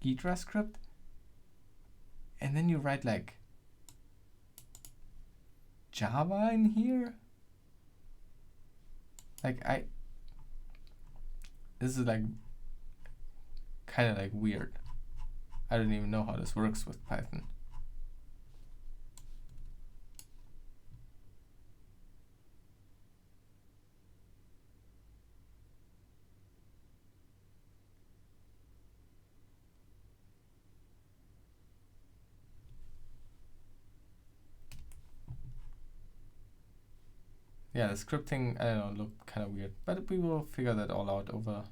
GHIDRA script, and then you write like Java in here. Like this is like kind of like weird. I don't even know how this works with Python. Yeah, the scripting, I don't know, looked kind of weird, but we will figure that all out over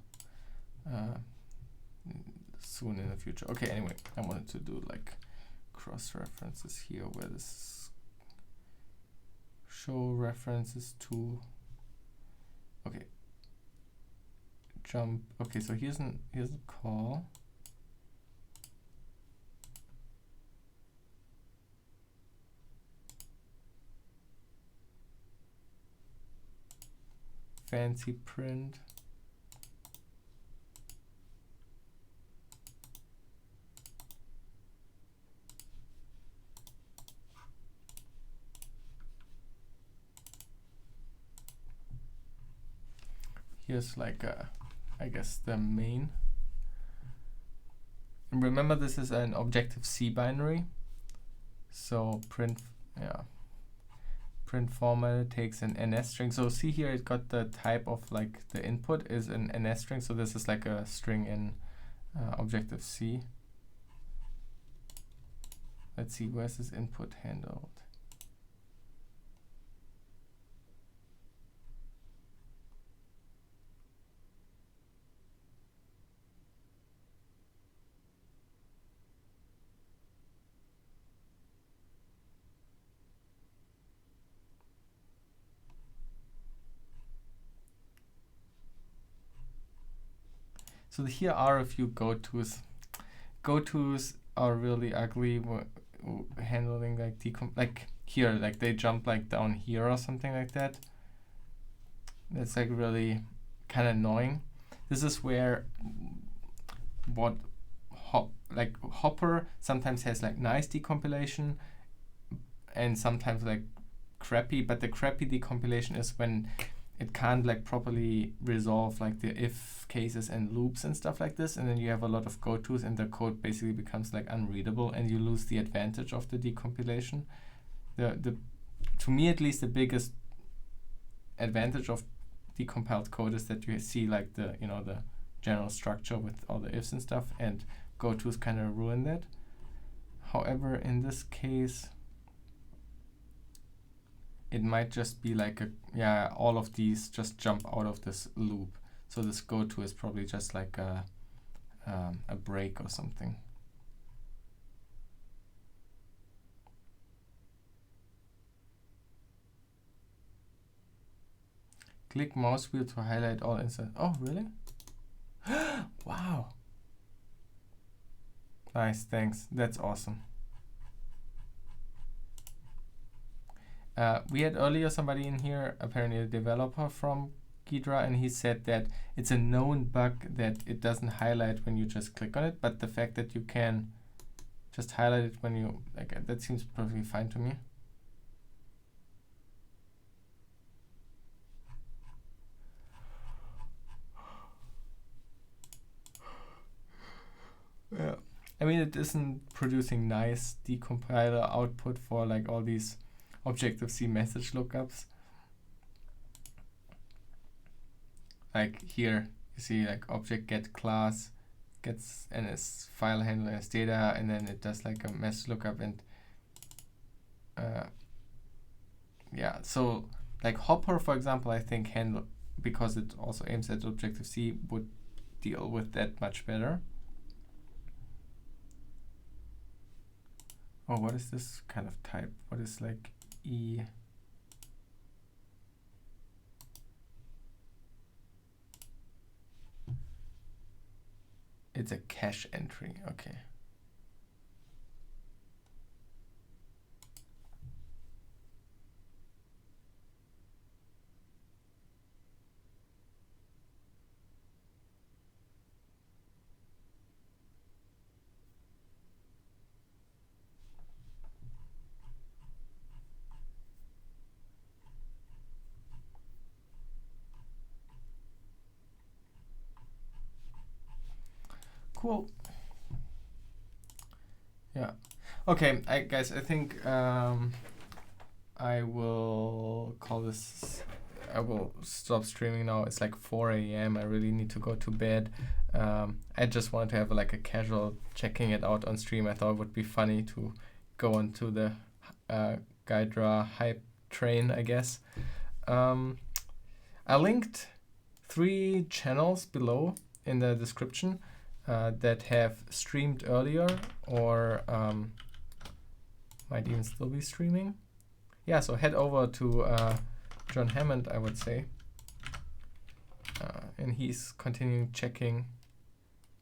soon in the future. Okay, anyway, I wanted to do like cross references here where this show references to, okay, jump. Okay, so here's a call. Fancy print. Here's like I guess the main. And remember, this is an Objective-C binary. So print, yeah. Print format takes an NS string. So see here, it got the type of like the input is an NS string. So this is like a string in Objective-C. Let's see, where's this input handled? So here are a few go-tos. Go-tos are really ugly handling like here, like they jump like down here or something like that. That's like really kind of annoying. This is where Hopper sometimes has like nice decompilation and sometimes like crappy, but the crappy decompilation is when it can't like properly resolve like the if cases and loops and stuff like this, and then you have a lot of go-tos and the code basically becomes like unreadable and you lose the advantage of the decompilation. To me at least, the biggest advantage of decompiled code is that you see like the the general structure with all the ifs and stuff, and go-tos kind of ruin that. However, in this case, it might just be like all of these just jump out of this loop. So this go-to is probably just like a break or something. Click mouse wheel to highlight all inside. Oh, really? Wow. Nice, thanks. That's awesome. We had earlier somebody in here, apparently a developer from GHIDRA, and he said that it's a known bug that it doesn't highlight when you just click on it, but the fact that you can just highlight it when you, that seems perfectly fine to me. Yeah, I mean, it isn't producing nice decompiler output for like all these Objective-C message lookups. Like here, you see like object get class gets NS file handler as data, and then it does like a message lookup, and yeah. So like Hopper, for example, I think because it also aims at Objective-C, would deal with that much better. Oh, what is this kind of type? What is like E? It's a cache entry, okay. Cool. Yeah. Okay, guys, I think I will call this. I will stop streaming now. It's like 4 a.m. I really need to go to bed. I just wanted to have like a casual checking it out on stream. I thought it would be funny to go onto the GHIDRA hype train, I guess. I linked 3 channels below in the description that have streamed earlier or might even still be streaming. Yeah, so head over to John Hammond, I would say. And he's continuing checking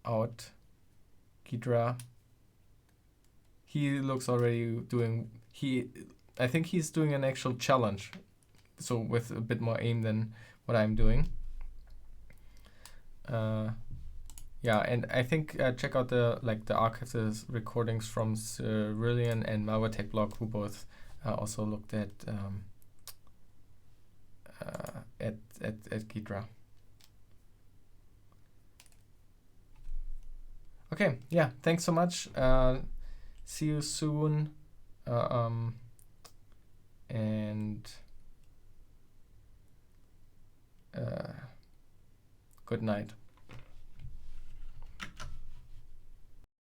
out GHIDRA. He looks already doing, I think he's doing an actual challenge. So with a bit more aim than what I'm doing. Yeah, and I think check out the archives recordings from Cerillion and Malware Tech Blog, who both also looked at GHIDRA. Okay, yeah, thanks so much. See you soon. And good night.